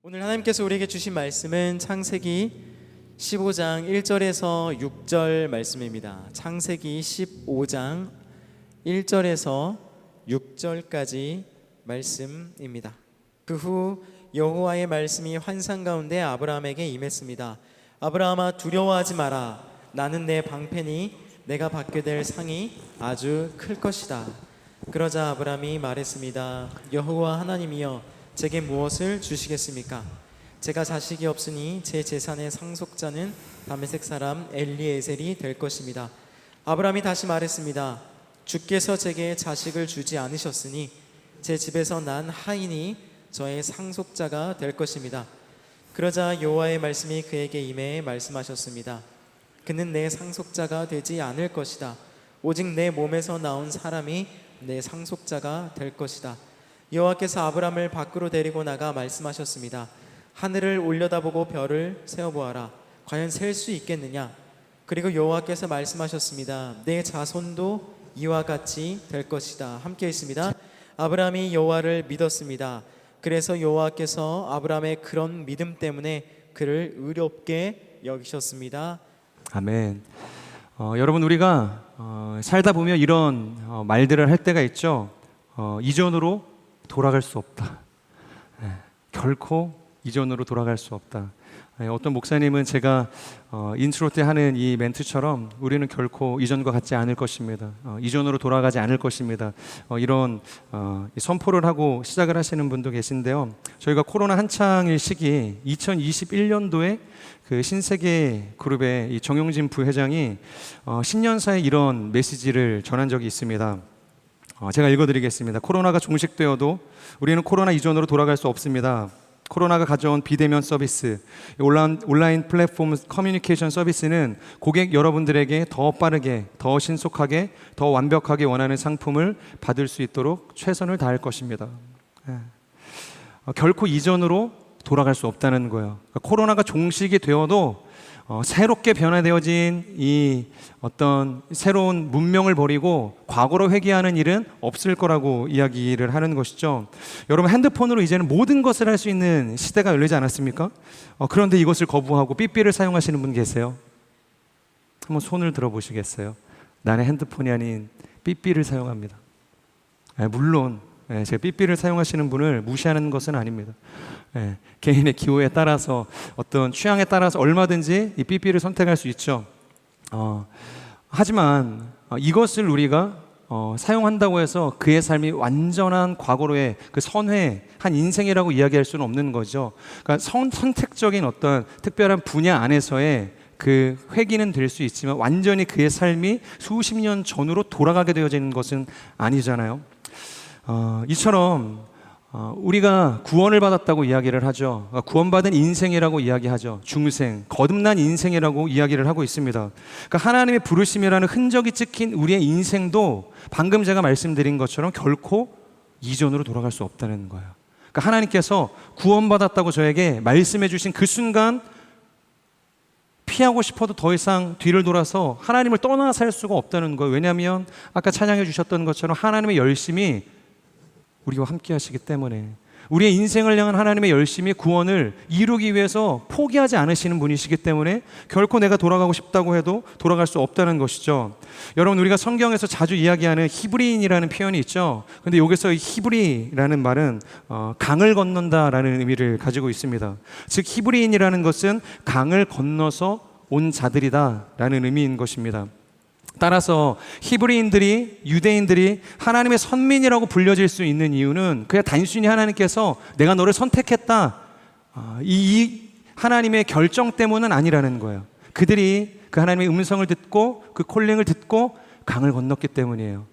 오늘 하나님께서 우리에게 주신 말씀은 창세기 15장 1절에서 6절 말씀입니다. 창세기 15장 1절에서 6절까지 말씀입니다. 그 후 여호와의 말씀이 환상 가운데 아브라함에게 임했습니다. 아브라함아, 두려워하지 마라. 나는 내 방패니 내가 받게 될 상이 아주 클 것이다. 그러자 아브라함이 말했습니다. 여호와 하나님이여, 제게 무엇을 주시겠습니까? 제가 자식이 없으니 제 재산의 상속자는 다메섹 사람 엘리에셀이 될 것입니다. 아브라함이 다시 말했습니다. 주께서 제게 자식을 주지 않으셨으니 제 집에서 난 하인이 저의 상속자가 될 것입니다. 그러자 여호와의 말씀이 그에게 임해 말씀하셨습니다. 그는 내 상속자가 되지 않을 것이다. 오직 내 몸에서 나온 사람이 내 상속자가 될 것이다. 여호와께서 아브라함을 밖으로 데리고 나가 말씀하셨습니다. 하늘을 올려다보고 별을 세어보아라. 과연 셀 수 있겠느냐? 그리고 여호와께서 말씀하셨습니다. 내 자손도 이와 같이 될 것이다. 함께 있습니다. 아브라함이 여호와를 믿었습니다. 그래서 여호와께서 아브라함의 그런 믿음 때문에 그를 의롭게 여기셨습니다. 아멘. 여러분, 우리가 살다 보면 이런 말들을 할 때가 있죠. 이전으로 돌아갈 수 없다. 결코 이전으로 돌아갈 수 없다. 어떤 목사님은 제가 인트로 때 하는 이 멘트처럼 우리는 결코 이전과 같지 않을 것입니다. 이전으로 돌아가지 않을 것입니다. 이런 선포를 하고 시작을 하시는 분도 계신데요. 저희가 코로나 한창일 시기 2021년도에 그 신세계 그룹의 이 정용진 부회장이 신년사에 이런 메시지를 전한 적이 있습니다. 제가 읽어드리겠습니다. 코로나가 종식되어도 우리는 코로나 이전으로 돌아갈 수 없습니다. 코로나가 가져온 비대면 서비스, 온라인 플랫폼 커뮤니케이션 서비스는 고객 여러분들에게 더 빠르게, 더 신속하게, 더 완벽하게 원하는 상품을 받을 수 있도록 최선을 다할 것입니다. 결코 이전으로 돌아갈 수 없다는 거예요. 코로나가 종식이 되어도 새롭게 변화되어진 이 어떤 새로운 문명을 버리고 과거로 회귀하는 일은 없을 거라고 이야기를 하는 것이죠. 여러분, 핸드폰으로 이제는 모든 것을 할 수 있는 시대가 열리지 않았습니까? 그런데 이것을 거부하고 삐삐를 사용하시는 분 계세요? 한번 손을 들어보시겠어요? 나는 핸드폰이 아닌 삐삐를 사용합니다. 물론 제가 삐삐를 사용하시는 분을 무시하는 것은 아닙니다. 개인의 기호에 따라서, 어떤 취향에 따라서 얼마든지 이 삐삐를 선택할 수 있죠. 하지만 이것을 우리가 사용한다고 해서 그의 삶이 완전한 과거로의 그 선회한 인생이라고 이야기할 수는 없는 거죠. 그러니까 선택적인 어떤 특별한 분야 안에서의 그 회귀는 될 수 있지만 완전히 그의 삶이 수십 년 전으로 돌아가게 되어지는 것은 아니잖아요. 이처럼 우리가 구원을 받았다고 이야기를 하죠. 구원받은 인생이라고 이야기하죠. 중생, 거듭난 인생이라고 이야기를 하고 있습니다. 그러니까 하나님의 부르심이라는 흔적이 찍힌 우리의 인생도 방금 제가 말씀드린 것처럼 결코 이전으로 돌아갈 수 없다는 거예요. 그러니까 하나님께서 구원받았다고 저에게 말씀해 주신 그 순간 피하고 싶어도 더 이상 뒤를 돌아서 하나님을 떠나 살 수가 없다는 거예요. 왜냐하면 아까 찬양해 주셨던 것처럼 하나님의 열심이 우리와 함께 하시기 때문에, 우리의 인생을 향한 하나님의 열심히 구원을 이루기 위해서 포기하지 않으시는 분이시기 때문에 결코 내가 돌아가고 싶다고 해도 돌아갈 수 없다는 것이죠. 여러분, 우리가 성경에서 자주 이야기하는 히브리인이라는 표현이 있죠. 근데 여기서 이 히브리라는 말은 강을 건넌다라는 의미를 가지고 있습니다. 즉 히브리인이라는 것은 강을 건너서 온 자들이다라는 의미인 것입니다. 따라서 히브리인들이, 유대인들이 하나님의 선민이라고 불려질 수 있는 이유는 그냥 단순히 하나님께서 내가 너를 선택했다, 이 하나님의 결정 때문은 아니라는 거예요. 그들이 그 하나님의 음성을 듣고 그 콜링을 듣고 강을 건넜기 때문이에요.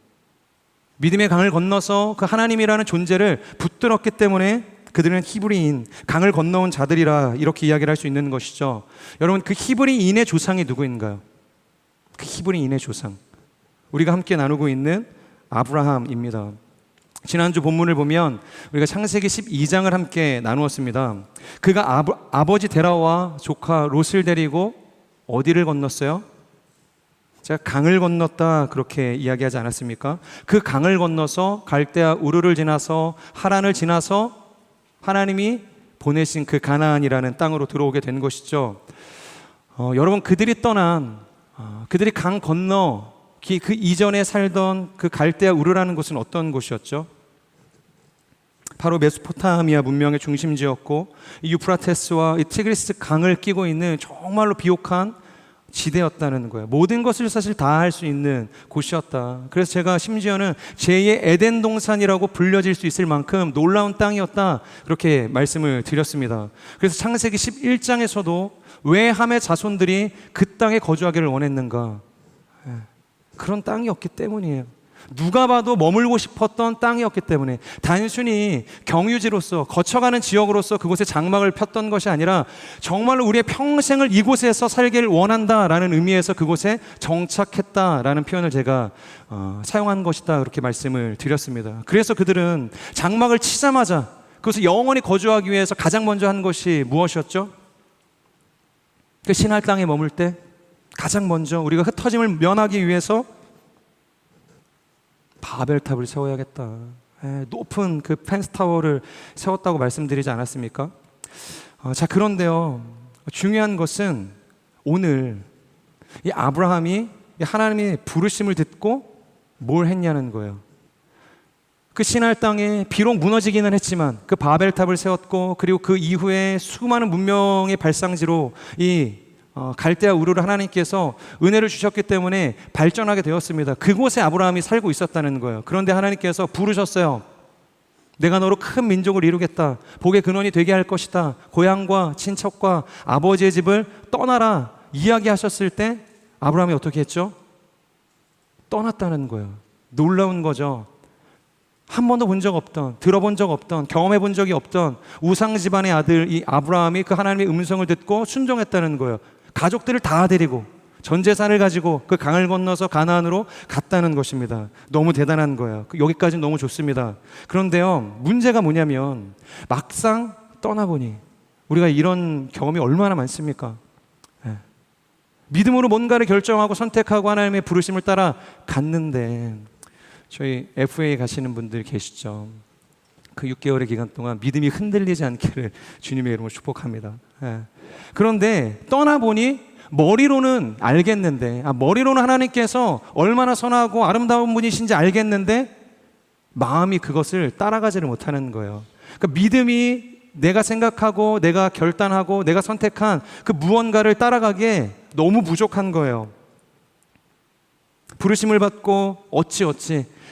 믿음의 강을 건너서 그 하나님이라는 존재를 붙들었기 때문에 그들은 히브리인, 강을 건너온 자들이라 이렇게 이야기를 할 수 있는 것이죠. 여러분, 그 히브리인의 조상이 누구인가요? 그 히브리인의 조상, 우리가 함께 나누고 있는 아브라함입니다. 지난주 본문을 보면 우리가 창세기 12장을 함께 나누었습니다. 그가 아버지 데라와 조카 롯을 데리고 어디를 건넜어요? 제가 강을 건넜다 그렇게 이야기하지 않았습니까? 그 강을 건너서 갈대아 우르를 지나서 하란을 지나서 하나님이 보내신 그 가나안이라는 땅으로 들어오게 된 것이죠. 여러분, 그들이 떠난 그들이 강 건너 그 이전에 살던 그 갈대아 우르라는 곳은 어떤 곳이었죠? 바로 메소포타미아 문명의 중심지였고, 이 유프라테스와 이 티그리스 강을 끼고 있는 정말로 비옥한 지대였다는 거예요. 모든 것을 사실 다 할 수 있는 곳이었다. 그래서 제가 심지어는 제2의 에덴 동산이라고 불려질 수 있을 만큼 놀라운 땅이었다, 그렇게 말씀을 드렸습니다. 그래서 창세기 11장에서도 왜 함의 자손들이 그 땅에 거주하기를 원했는가? 그런 땅이었기 때문이에요. 누가 봐도 머물고 싶었던 땅이었기 때문에, 단순히 경유지로서 거쳐가는 지역으로서 그곳에 장막을 폈던 것이 아니라 정말로 우리의 평생을 이곳에서 살기를 원한다라는 의미에서 그곳에 정착했다라는 표현을 제가 사용한 것이다, 그렇게 말씀을 드렸습니다. 그래서 그들은 장막을 치자마자 그것을 영원히 거주하기 위해서 가장 먼저 한 것이 무엇이었죠? 그 신할 땅에 머물 때 가장 먼저 우리가 흩어짐을 면하기 위해서 바벨탑을 세워야겠다. 높은 그 펜스타워를 세웠다고 말씀드리지 않았습니까? 자, 그런데요, 중요한 것은 오늘 이 아브라함이 하나님의 부르심을 듣고 뭘 했냐는 거예요. 그 신할 땅에 비록 무너지기는 했지만 그 바벨탑을 세웠고, 그리고 그 이후에 수많은 문명의 발상지로 이 갈대아 우르를 하나님께서 은혜를 주셨기 때문에 발전하게 되었습니다. 그곳에 아브라함이 살고 있었다는 거예요. 그런데 하나님께서 부르셨어요. 내가 너로 큰 민족을 이루겠다. 복의 근원이 되게 할 것이다. 고향과 친척과 아버지의 집을 떠나라 이야기하셨을 때 아브라함이 어떻게 했죠? 떠났다는 거예요. 놀라운 거죠. 한 번도 본 적 없던, 들어본 적 없던, 경험해 본 적이 없던 우상 집안의 아들 이 아브라함이 그 하나님의 음성을 듣고 순종했다는 거예요. 가족들을 다 데리고 전 재산을 가지고 그 강을 건너서 가나안으로 갔다는 것입니다. 너무 대단한 거예요. 여기까지는 너무 좋습니다. 그런데요, 문제가 뭐냐면 막상 떠나보니, 우리가 이런 경험이 얼마나 많습니까? 믿음으로 뭔가를 결정하고 선택하고 하나님의 부르심을 따라 갔는데, 저희 FA 가시는 분들 계시죠? 그 6개월의 기간 동안 믿음이 흔들리지 않기를 주님의 이름으로 축복합니다. 그런데 떠나보니 머리로는 알겠는데, 머리로는 하나님께서 얼마나 선하고 아름다운 분이신지 알겠는데 마음이 그것을 따라가지를 못하는 거예요. 그러니까 믿음이 내가 생각하고 내가 결단하고 내가 선택한 그 무언가를 따라가기에 너무 부족한 거예요. 부르심을 받고 어찌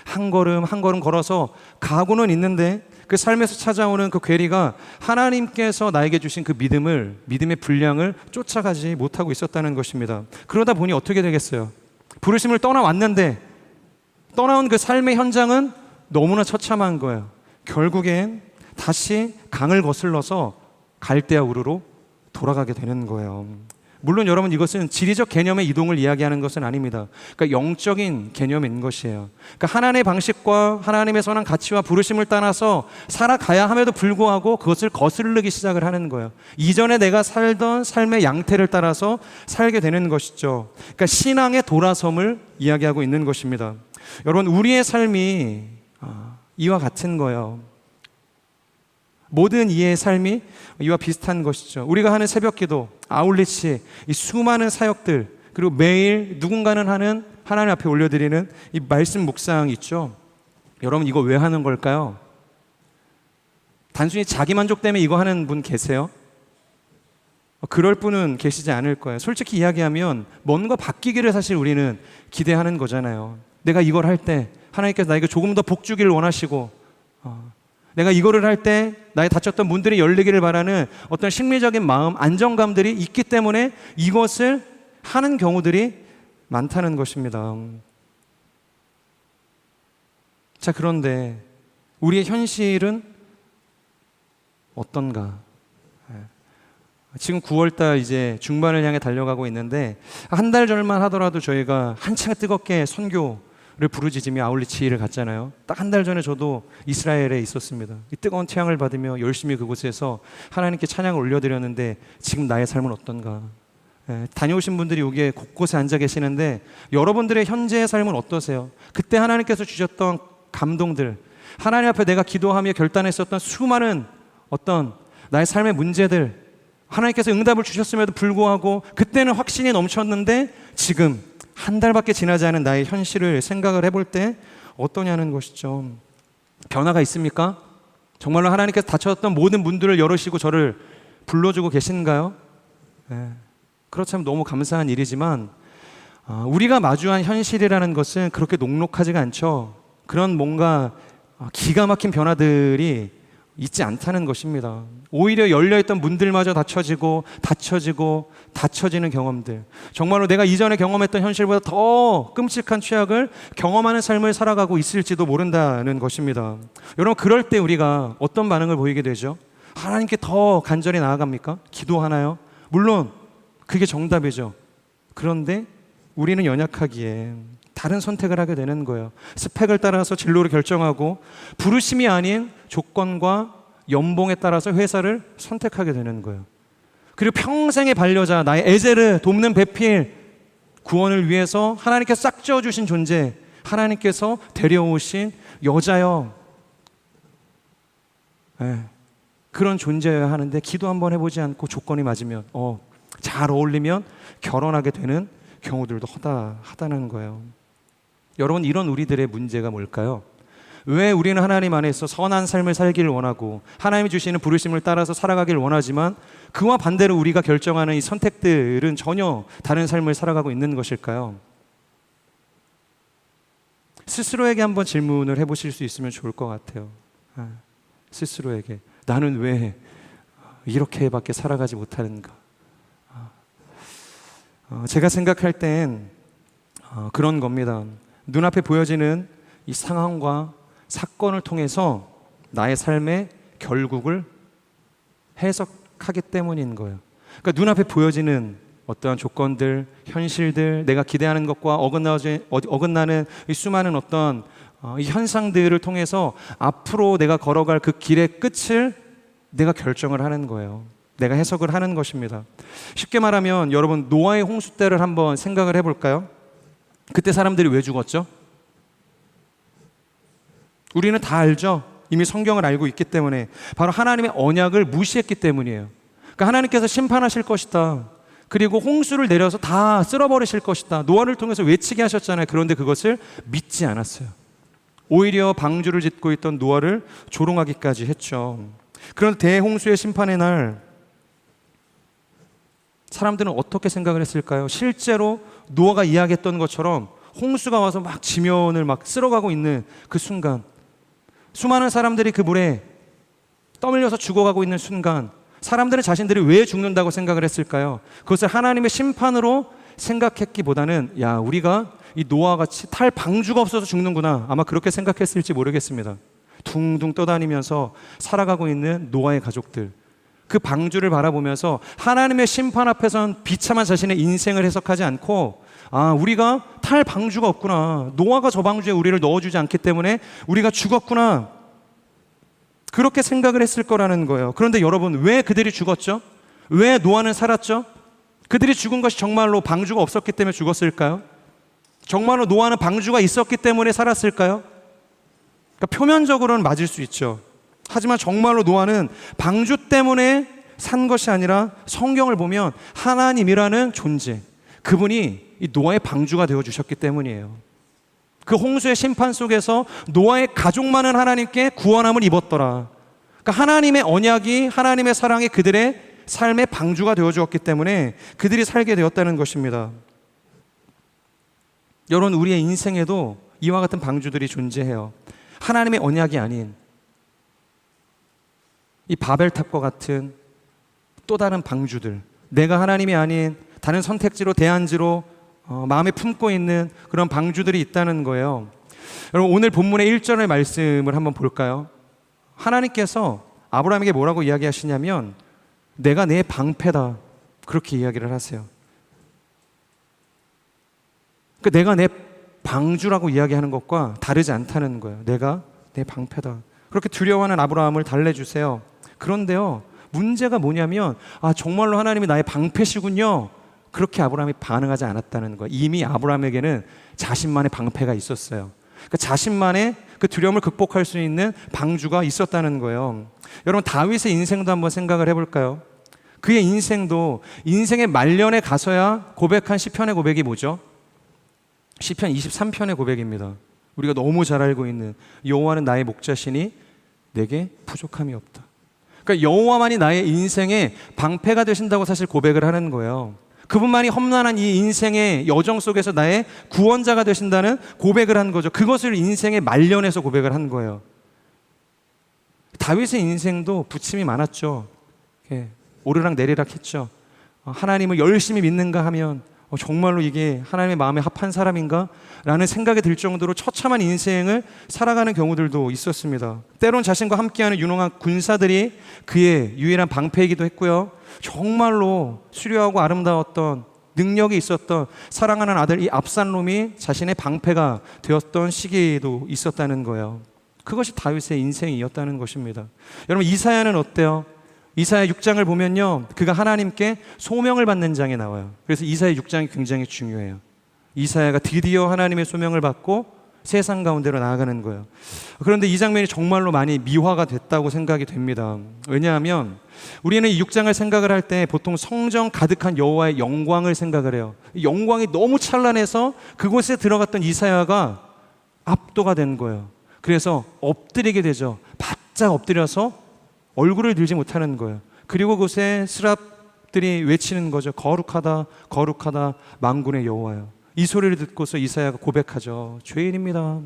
한 걸음 한 걸음 걸어서 가고는 있는데 그 삶에서 찾아오는 그 괴리가 하나님께서 나에게 주신 그 믿음의 분량을 쫓아가지 못하고 있었다는 것입니다. 그러다 보니 어떻게 되겠어요? 부르심을 떠나왔는데 떠나온 그 삶의 현장은 너무나 처참한 거예요. 결국엔 다시 강을 거슬러서 갈대아 우르로 돌아가게 되는 거예요. 물론 여러분, 이것은 지리적 개념의 이동을 이야기하는 것은 아닙니다. 그러니까 영적인 개념인 것이에요. 그러니까 하나님의 방식과 하나님의 선한 가치와 부르심을 따라서 살아가야 함에도 불구하고 그것을 거스르기 시작을 하는 거예요. 이전에 내가 살던 삶의 양태를 따라서 살게 되는 것이죠. 그러니까 신앙의 돌아섬을 이야기하고 있는 것입니다. 여러분, 우리의 삶이 이와 같은 거예요. 모든 이의 삶이 이와 비슷한 것이죠. 우리가 하는 새벽기도, 아울리치, 이 수많은 사역들, 그리고 매일 누군가는 하는 하나님 앞에 올려드리는 이 말씀 묵상 있죠. 여러분, 이거 왜 하는 걸까요? 단순히 자기 만족 때문에 이거 하는 분 계세요? 그럴 분은 계시지 않을 거예요. 솔직히 이야기하면 뭔가 바뀌기를 사실 우리는 기대하는 거잖아요. 내가 이걸 할 때 하나님께서 나에게 조금 더 복 주기를 원하시고, 내가 이거를 할 때 나의 닫혔던 문들이 열리기를 바라는 어떤 심리적인 마음, 안정감들이 있기 때문에 이것을 하는 경우들이 많다는 것입니다. 자, 그런데 우리의 현실은 어떤가? 지금 9월달 이제 중반을 향해 달려가고 있는데, 한 달 전만 하더라도 저희가 한창 뜨겁게 선교를 부르짖으며 아울리치를 갔잖아요. 딱 한 달 전에 저도 이스라엘에 있었습니다. 이 뜨거운 태양을 받으며 열심히 그곳에서 하나님께 찬양을 올려드렸는데, 지금 나의 삶은 어떤가? 다녀오신 분들이 여기에 곳곳에 앉아 계시는데, 여러분들의 현재의 삶은 어떠세요? 그때 하나님께서 주셨던 감동들, 하나님 앞에 내가 기도하며 결단했었던 수많은 어떤 나의 삶의 문제들, 하나님께서 응답을 주셨음에도 불구하고 그때는 확신이 넘쳤는데 지금 한 달밖에 지나지 않은 나의 현실을 생각을 해볼 때 어떠냐는 것이죠. 변화가 있습니까? 정말로 하나님께서 닫혔던 모든 문들을 열으시고 저를 불러주고 계신가요? 네. 그렇다면 너무 감사한 일이지만 우리가 마주한 현실이라는 것은 그렇게 녹록하지가 않죠. 그런 뭔가 기가 막힌 변화들이 있지 않다는 것입니다. 오히려 열려있던 문들마저 닫혀지는 경험들, 정말로 내가 이전에 경험했던 현실보다 더 끔찍한 최악을 경험하는 삶을 살아가고 있을지도 모른다는 것입니다. 여러분, 그럴 때 우리가 어떤 반응을 보이게 되죠? 하나님께 더 간절히 나아갑니까? 기도하나요? 물론 그게 정답이죠. 그런데 우리는 연약하기에 다른 선택을 하게 되는 거예요. 스펙을 따라서 진로를 결정하고 부르심이 아닌 조건과 연봉에 따라서 회사를 선택하게 되는 거예요. 그리고 평생의 반려자, 나의 에제르, 돕는 배필, 구원을 위해서 하나님께서 싹 지어주신 존재, 하나님께서 데려오신 여자여, 그런 존재여야 하는데 기도 한번 해보지 않고 조건이 맞으면 잘 어울리면 결혼하게 되는 경우들도 허다하다는 거예요. 여러분, 이런 우리들의 문제가 뭘까요? 왜 우리는 하나님 안에서 선한 삶을 살기를 원하고 하나님이 주시는 부르심을 따라서 살아가기를 원하지만 그와 반대로 우리가 결정하는 이 선택들은 전혀 다른 삶을 살아가고 있는 것일까요? 스스로에게 한번 질문을 해보실 수 있으면 좋을 것 같아요. 스스로에게 나는 왜 이렇게밖에 살아가지 못하는가? 제가 생각할 땐 그런 겁니다. 눈앞에 보여지는 이 상황과 사건을 통해서 나의 삶의 결국을 해석하기 때문인 거예요. 그러니까 눈앞에 보여지는 어떠한 조건들, 현실들, 내가 기대하는 것과 어긋나는 이 수많은 어떤 이 현상들을 통해서 앞으로 내가 걸어갈 그 길의 끝을 내가 결정을 하는 거예요. 내가 해석을 하는 것입니다. 쉽게 말하면 여러분, 노아의 홍수 때를 한번 생각을 해볼까요? 그때 사람들이 왜 죽었죠? 우리는 다 알죠. 이미 성경을 알고 있기 때문에 바로 하나님의 언약을 무시했기 때문이에요. 그러니까 하나님께서 심판하실 것이다. 그리고 홍수를 내려서 다 쓸어버리실 것이다. 노아를 통해서 외치게 하셨잖아요. 그런데 그것을 믿지 않았어요. 오히려 방주를 짓고 있던 노아를 조롱하기까지 했죠. 그런데 대홍수의 심판의 날 사람들은 어떻게 생각을 했을까요? 실제로 노아가 이야기했던 것처럼 홍수가 와서 막 지면을 막 쓸어가고 있는 그 순간, 수많은 사람들이 그 물에 떠밀려서 죽어가고 있는 순간, 사람들은 자신들이 왜 죽는다고 생각을 했을까요? 그것을 하나님의 심판으로 생각했기보다는 우리가 이 노아와 같이 탈 방주가 없어서 죽는구나, 아마 그렇게 생각했을지 모르겠습니다. 둥둥 떠다니면서 살아가고 있는 노아의 가족들, 그 방주를 바라보면서 하나님의 심판 앞에선 비참한 자신의 인생을 해석하지 않고 우리가 탈 방주가 없구나, 노아가 저 방주에 우리를 넣어주지 않기 때문에 우리가 죽었구나, 그렇게 생각을 했을 거라는 거예요. 그런데 여러분, 왜 그들이 죽었죠? 왜 노아는 살았죠? 그들이 죽은 것이 정말로 방주가 없었기 때문에 죽었을까요? 정말로 노아는 방주가 있었기 때문에 살았을까요? 그러니까 표면적으로는 맞을 수 있죠. 하지만 정말로 노아는 방주 때문에 산 것이 아니라 성경을 보면 하나님이라는 존재, 그분이 이 노아의 방주가 되어주셨기 때문이에요. 그 홍수의 심판 속에서 노아의 가족만은 하나님께 구원함을 입었더라. 그러니까 하나님의 언약이, 하나님의 사랑이 그들의 삶의 방주가 되어주었기 때문에 그들이 살게 되었다는 것입니다. 여러분, 우리의 인생에도 이와 같은 방주들이 존재해요. 하나님의 언약이 아닌 이 바벨탑과 같은 또 다른 방주들, 내가 하나님이 아닌 다른 선택지로, 대안지로 마음에 품고 있는 그런 방주들이 있다는 거예요. 여러분, 오늘 본문의 1절의 말씀을 한번 볼까요? 하나님께서 아브라함에게 뭐라고 이야기하시냐면 내가 내 방패다, 그렇게 이야기를 하세요. 그러니까 내가 내 방주라고 이야기하는 것과 다르지 않다는 거예요. 내가 내 방패다, 그렇게 두려워하는 아브라함을 달래주세요. 그런데요, 문제가 뭐냐면 정말로 하나님이 나의 방패시군요, 그렇게 아브라함이 반응하지 않았다는 거예요. 이미 아브라함에게는 자신만의 방패가 있었어요. 그러니까 자신만의 그 두려움을 극복할 수 있는 방주가 있었다는 거예요. 여러분 다윗의 인생도 한번 생각을 해볼까요? 그의 인생도 인생의 말년에 가서야 고백한 시편의 고백이 뭐죠? 시편 23편의 고백입니다. 우리가 너무 잘 알고 있는 여호와는 나의 목자시니 내게 부족함이 없다. 그러니까 여호와만이 나의 인생의 방패가 되신다고 사실 고백을 하는 거예요. 그분만이 험난한 이 인생의 여정 속에서 나의 구원자가 되신다는 고백을 한 거죠. 그것을 인생의 말년에서 고백을 한 거예요. 다윗의 인생도 부침이 많았죠. 오르락 내리락 했죠. 하나님을 열심히 믿는가 하면 정말로 이게 하나님의 마음에 합한 사람인가? 라는 생각이 들 정도로 처참한 인생을 살아가는 경우들도 있었습니다. 때론 자신과 함께하는 유능한 군사들이 그의 유일한 방패이기도 했고요. 정말로 수려하고 아름다웠던 능력이 있었던 사랑하는 아들 이 압살롬이 자신의 방패가 되었던 시기도 있었다는 거예요. 그것이 다윗의 인생이었다는 것입니다. 여러분 이사야는 어때요? 이사야 6장을 보면요, 그가 하나님께 소명을 받는 장에 나와요. 그래서 이사야 6장이 굉장히 중요해요. 이사야가 드디어 하나님의 소명을 받고 세상 가운데로 나아가는 거예요. 그런데 이 장면이 정말로 많이 미화가 됐다고 생각이 됩니다. 왜냐하면 우리는 이 6장을 생각을 할 때 보통 성정 가득한 여호와의 영광을 생각을 해요. 영광이 너무 찬란해서 그곳에 들어갔던 이사야가 압도가 된 거예요. 그래서 엎드리게 되죠. 바짝 엎드려서 얼굴을 들지 못하는 거예요. 그리고 그곳에 스랍들이 외치는 거죠. 거룩하다 거룩하다 만군의 여호와여. 이 소리를 듣고서 이사야가 고백하죠. 죄인입니다.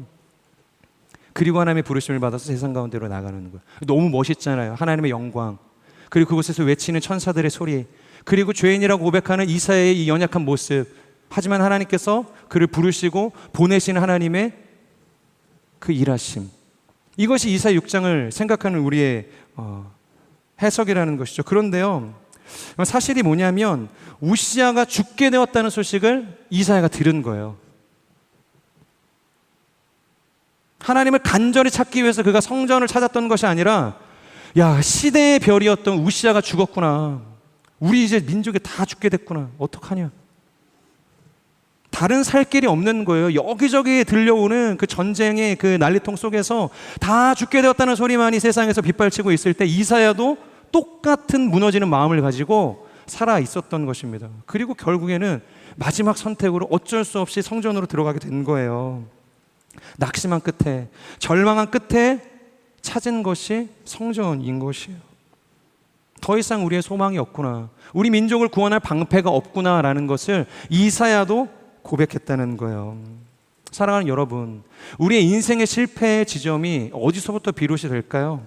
그리고 하나님의 부르심을 받아서 세상 가운데로 나가는 거예요. 너무 멋있잖아요. 하나님의 영광, 그리고 그곳에서 외치는 천사들의 소리, 그리고 죄인이라고 고백하는 이사야의 이 연약한 모습. 하지만 하나님께서 그를 부르시고 보내신 하나님의 그 일하심, 이것이 이사야 6장을 생각하는 우리의 해석이라는 것이죠. 그런데요, 사실이 뭐냐면 우시아가 죽게 되었다는 소식을 이사야가 들은 거예요. 하나님을 간절히 찾기 위해서 그가 성전을 찾았던 것이 아니라, 야, 시대의 별이었던 우시아가 죽었구나, 우리 이제 민족이 다 죽게 됐구나, 어떡하냐. 다른 살 길이 없는 거예요. 여기저기 들려오는 그 전쟁의 그 난리통 속에서 다 죽게 되었다는 소리만이 세상에서 빗발치고 있을 때 이사야도 똑같은 무너지는 마음을 가지고 살아 있었던 것입니다. 그리고 결국에는 마지막 선택으로 어쩔 수 없이 성전으로 들어가게 된 거예요. 낙심한 끝에, 절망한 끝에 찾은 것이 성전인 것이에요. 더 이상 우리의 소망이 없구나, 우리 민족을 구원할 방패가 없구나라는 것을 이사야도 고백했다는 거예요. 사랑하는 여러분, 우리의 인생의 실패의 지점이 어디서부터 비롯이 될까요?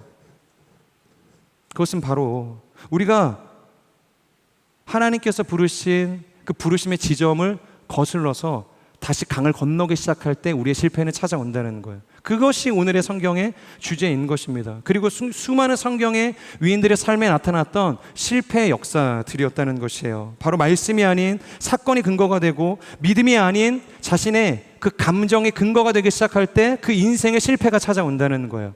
그것은 바로 우리가 하나님께서 부르신 그 부르심의 지점을 거슬러서 다시 강을 건너기 시작할 때 우리의 실패는 찾아온다는 거예요. 그것이 오늘의 성경의 주제인 것입니다. 그리고 수많은 성경의 위인들의 삶에 나타났던 실패의 역사들이었다는 것이에요. 바로 말씀이 아닌 사건이 근거가 되고 믿음이 아닌 자신의 그 감정이 근거가 되기 시작할 때 그 인생의 실패가 찾아온다는 거예요.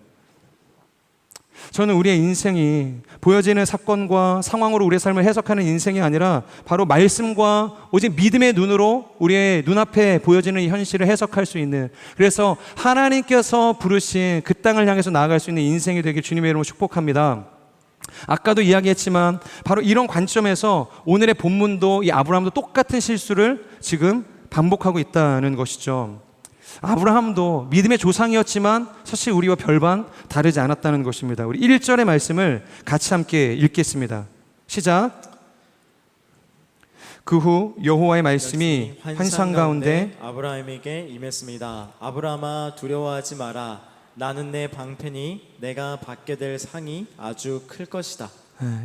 저는 우리의 인생이 보여지는 사건과 상황으로 우리의 삶을 해석하는 인생이 아니라 바로 말씀과 오직 믿음의 눈으로 우리의 눈앞에 보여지는 이 현실을 해석할 수 있는, 그래서 하나님께서 부르신 그 땅을 향해서 나아갈 수 있는 인생이 되길 주님의 이름으로 축복합니다. 아까도 이야기했지만 바로 이런 관점에서 오늘의 본문도 이 아브라함도 똑같은 실수를 지금 반복하고 있다는 것이죠. 아브라함도 믿음의 조상이었지만 사실 우리와 별반 다르지 않았다는 것입니다. 우리 1절의 말씀을 같이 함께 읽겠습니다. 시작. 그 후 여호와의 말씀이 환상 가운데 아브라함에게 임했습니다. 아브라함아, 두려워하지 마라. 나는 내 방패니 내가 받게 될 상이 아주 클 것이다.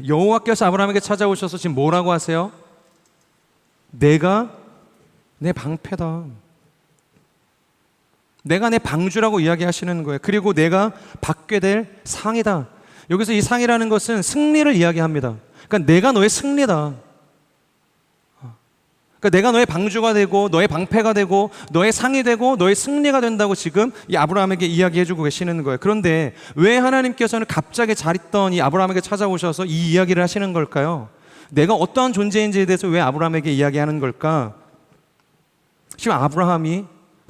여호와께서 아브라함에게 찾아오셔서 지금 뭐라고 하세요? 내가 내 방패다, 내가 내 방주라고 이야기하시는 거예요. 그리고 내가 받게 될 상이다. 여기서 이 상이라는 것은 승리를 이야기합니다. 그러니까 내가 너의 승리다. 그러니까 내가 너의 방주가 되고 너의 방패가 되고 너의 상이 되고 너의 승리가 된다고 지금 이 아브라함에게 이야기해주고 계시는 거예요. 그런데 왜 하나님께서는 갑자기 잘 있던 이 아브라함에게 찾아오셔서 이 이야기를 하시는 걸까요? 내가 어떠한 존재인지에 대해서 왜 아브라함에게 이야기하는 걸까? 지금 아브라함이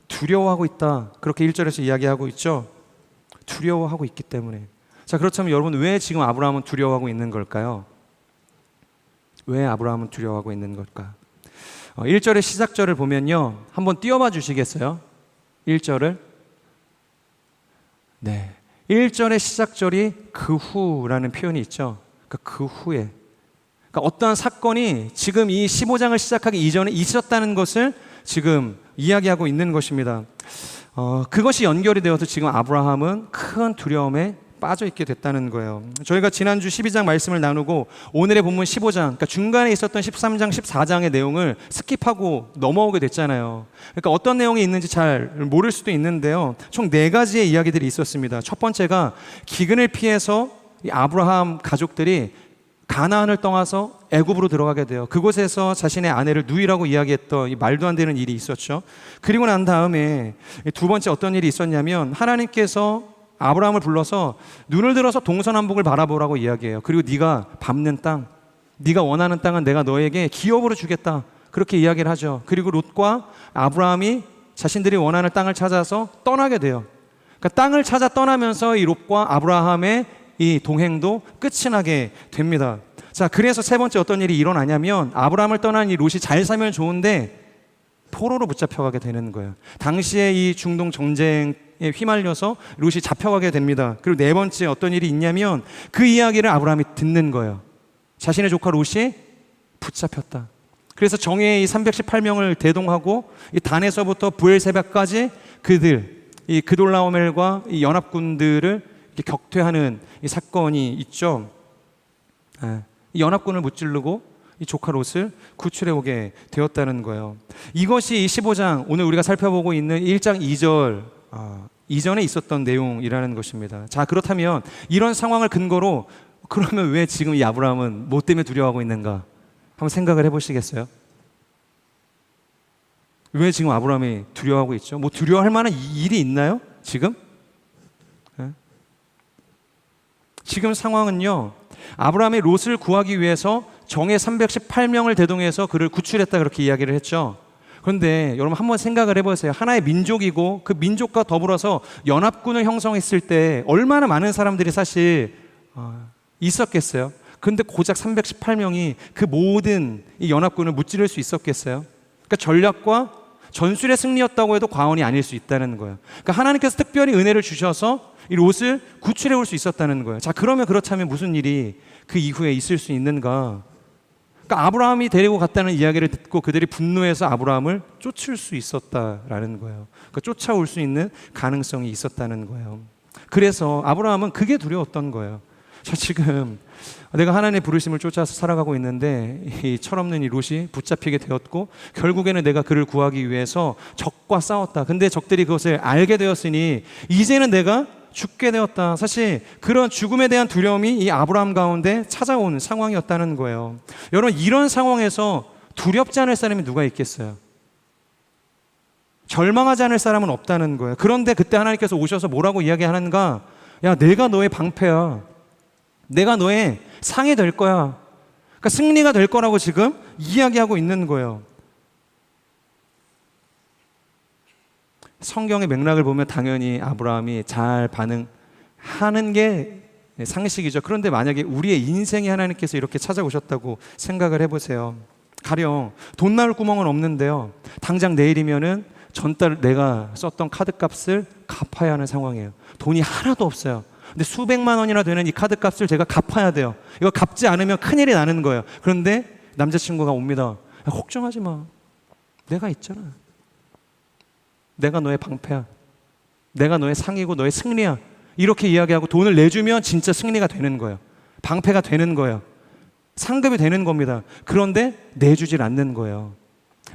두려워하고 있다, 그렇게 1절에서 이야기하고 있죠. 두려워하고 있기 때문에, 자, 그렇다면 여러분 왜 지금 아브라함은 두려워하고 있는 걸까요? 왜 아브라함은 두려워하고 있는 걸까? 1절의 시작절을 보면요, 한번 띄워봐 주시겠어요? 1절을. 네, 1절의 시작절이 그 후라는 표현이 있죠. 그러니까 그 후에, 그러니까 어떠한 사건이 지금 이 15장을 시작하기 이전에 있었다는 것을 지금 이야기하고 있는 것입니다. 그것이 연결이 되어서 지금 아브라함은 큰 두려움에 빠져 있게 됐다는 거예요. 저희가 지난주 12장 말씀을 나누고 오늘의 본문 15장, 그러니까 중간에 있었던 13장, 14장의 내용을 스킵하고 넘어오게 됐잖아요. 그러니까 어떤 내용이 있는지 잘 모를 수도 있는데요. 총 4가지의 이야기들이 있었습니다. 첫 번째가 기근을 피해서 이 아브라함 가족들이 가나안을 떠나서 애굽으로 들어가게 돼요. 그곳에서 자신의 아내를 누이라고 이야기했던 이 말도 안 되는 일이 있었죠. 그리고 난 다음에 두 번째 어떤 일이 있었냐면 하나님께서 아브라함을 불러서 눈을 들어서 동서남북을 바라보라고 이야기해요. 그리고 네가 밟는 땅, 네가 원하는 땅은 내가 너에게 기업으로 주겠다, 그렇게 이야기를 하죠. 그리고 롯과 아브라함이 자신들이 원하는 땅을 찾아서 떠나게 돼요. 그러니까 땅을 찾아 떠나면서 이 롯과 아브라함의 이 동행도 끝이 나게 됩니다. 자, 그래서 세 번째 어떤 일이 일어나냐면 아브라함을 떠난 이 롯이 잘 살면 좋은데 포로로 붙잡혀가게 되는 거예요. 당시에 이 중동 전쟁에 휘말려서 롯이 잡혀가게 됩니다. 그리고 네 번째 어떤 일이 있냐면 그 이야기를 아브라함이 듣는 거예요. 자신의 조카 롯이 붙잡혔다. 그래서 정예의 이 318명을 대동하고 이 단에서부터 브엘세바까지 그들, 이 그돌라오멜과 이 연합군들을 격퇴하는 이 사건이 있죠. 이 연합군을 무찌르고 이 조카 롯을 구출해 오게 되었다는 거예요. 이것이 이 15장, 오늘 우리가 살펴보고 있는 1장 2절 이전에 있었던 내용이라는 것입니다. 자, 그렇다면 이런 상황을 근거로 그러면 왜 지금 이 아브라함은 뭐 때문에 두려워하고 있는가? 한번 생각을 해보시겠어요? 왜 지금 아브라함이 두려워하고 있죠? 뭐 두려워할 만한 일이 있나요? 지금? 지금 상황은요, 아브라함이 롯을 구하기 위해서 정예 318명을 대동해서 그를 구출했다, 그렇게 이야기를 했죠. 그런데 여러분 한번 생각을 해보세요. 하나의 민족이고 그 민족과 더불어서 연합군을 형성했을 때 얼마나 많은 사람들이 사실 있었겠어요. 그런데 고작 318명이 그 모든 이 연합군을 무찌를 수 있었겠어요? 그러니까 전략과 전술의 승리였다고 해도 과언이 아닐 수 있다는 거예요. 그러니까 하나님께서 특별히 은혜를 주셔서 이 롯을 구출해 올 수 있었다는 거예요. 자, 그러면 그렇다면 무슨 일이 그 이후에 있을 수 있는가? 그러니까 아브라함이 데리고 갔다는 이야기를 듣고 그들이 분노해서 아브라함을 쫓을 수 있었다라는 거예요. 그러니까 쫓아올 수 있는 가능성이 있었다는 거예요. 그래서 아브라함은 그게 두려웠던 거예요. 자, 지금 내가 하나님의 부르심을 쫓아서 살아가고 있는데 이 철없는 이 롯이 붙잡히게 되었고 결국에는 내가 그를 구하기 위해서 적과 싸웠다. 근데 적들이 그것을 알게 되었으니 이제는 내가 죽게 되었다. 사실 그런 죽음에 대한 두려움이 이 아브라함 가운데 찾아오는 상황이었다는 거예요. 여러분, 이런 상황에서 두렵지 않을 사람이 누가 있겠어요? 절망하지 않을 사람은 없다는 거예요. 그런데 그때 하나님께서 오셔서 뭐라고 이야기하는가? 야, 내가 너의 방패야. 내가 너의 상이 될 거야. 그러니까 승리가 될 거라고 지금 이야기하고 있는 거예요. 성경의 맥락을 보면 당연히 아브라함이 잘 반응하는 게 상식이죠. 그런데 만약에 우리의 인생에 하나님께서 이렇게 찾아오셨다고 생각을 해보세요. 가령 돈 나올 구멍은 없는데요, 당장 내일이면은 전달 내가 썼던 카드값을 갚아야 하는 상황이에요. 돈이 하나도 없어요. 근데 수백만 원이나 되는 이 카드값을 제가 갚아야 돼요. 이거 갚지 않으면 큰일이 나는 거예요. 그런데 남자친구가 옵니다. 야, 걱정하지 마. 내가 있잖아. 내가 너의 방패야. 내가 너의 상이고 너의 승리야. 이렇게 이야기하고 돈을 내주면 진짜 승리가 되는 거예요. 방패가 되는 거예요. 상급이 되는 겁니다. 그런데 내주질 않는 거예요.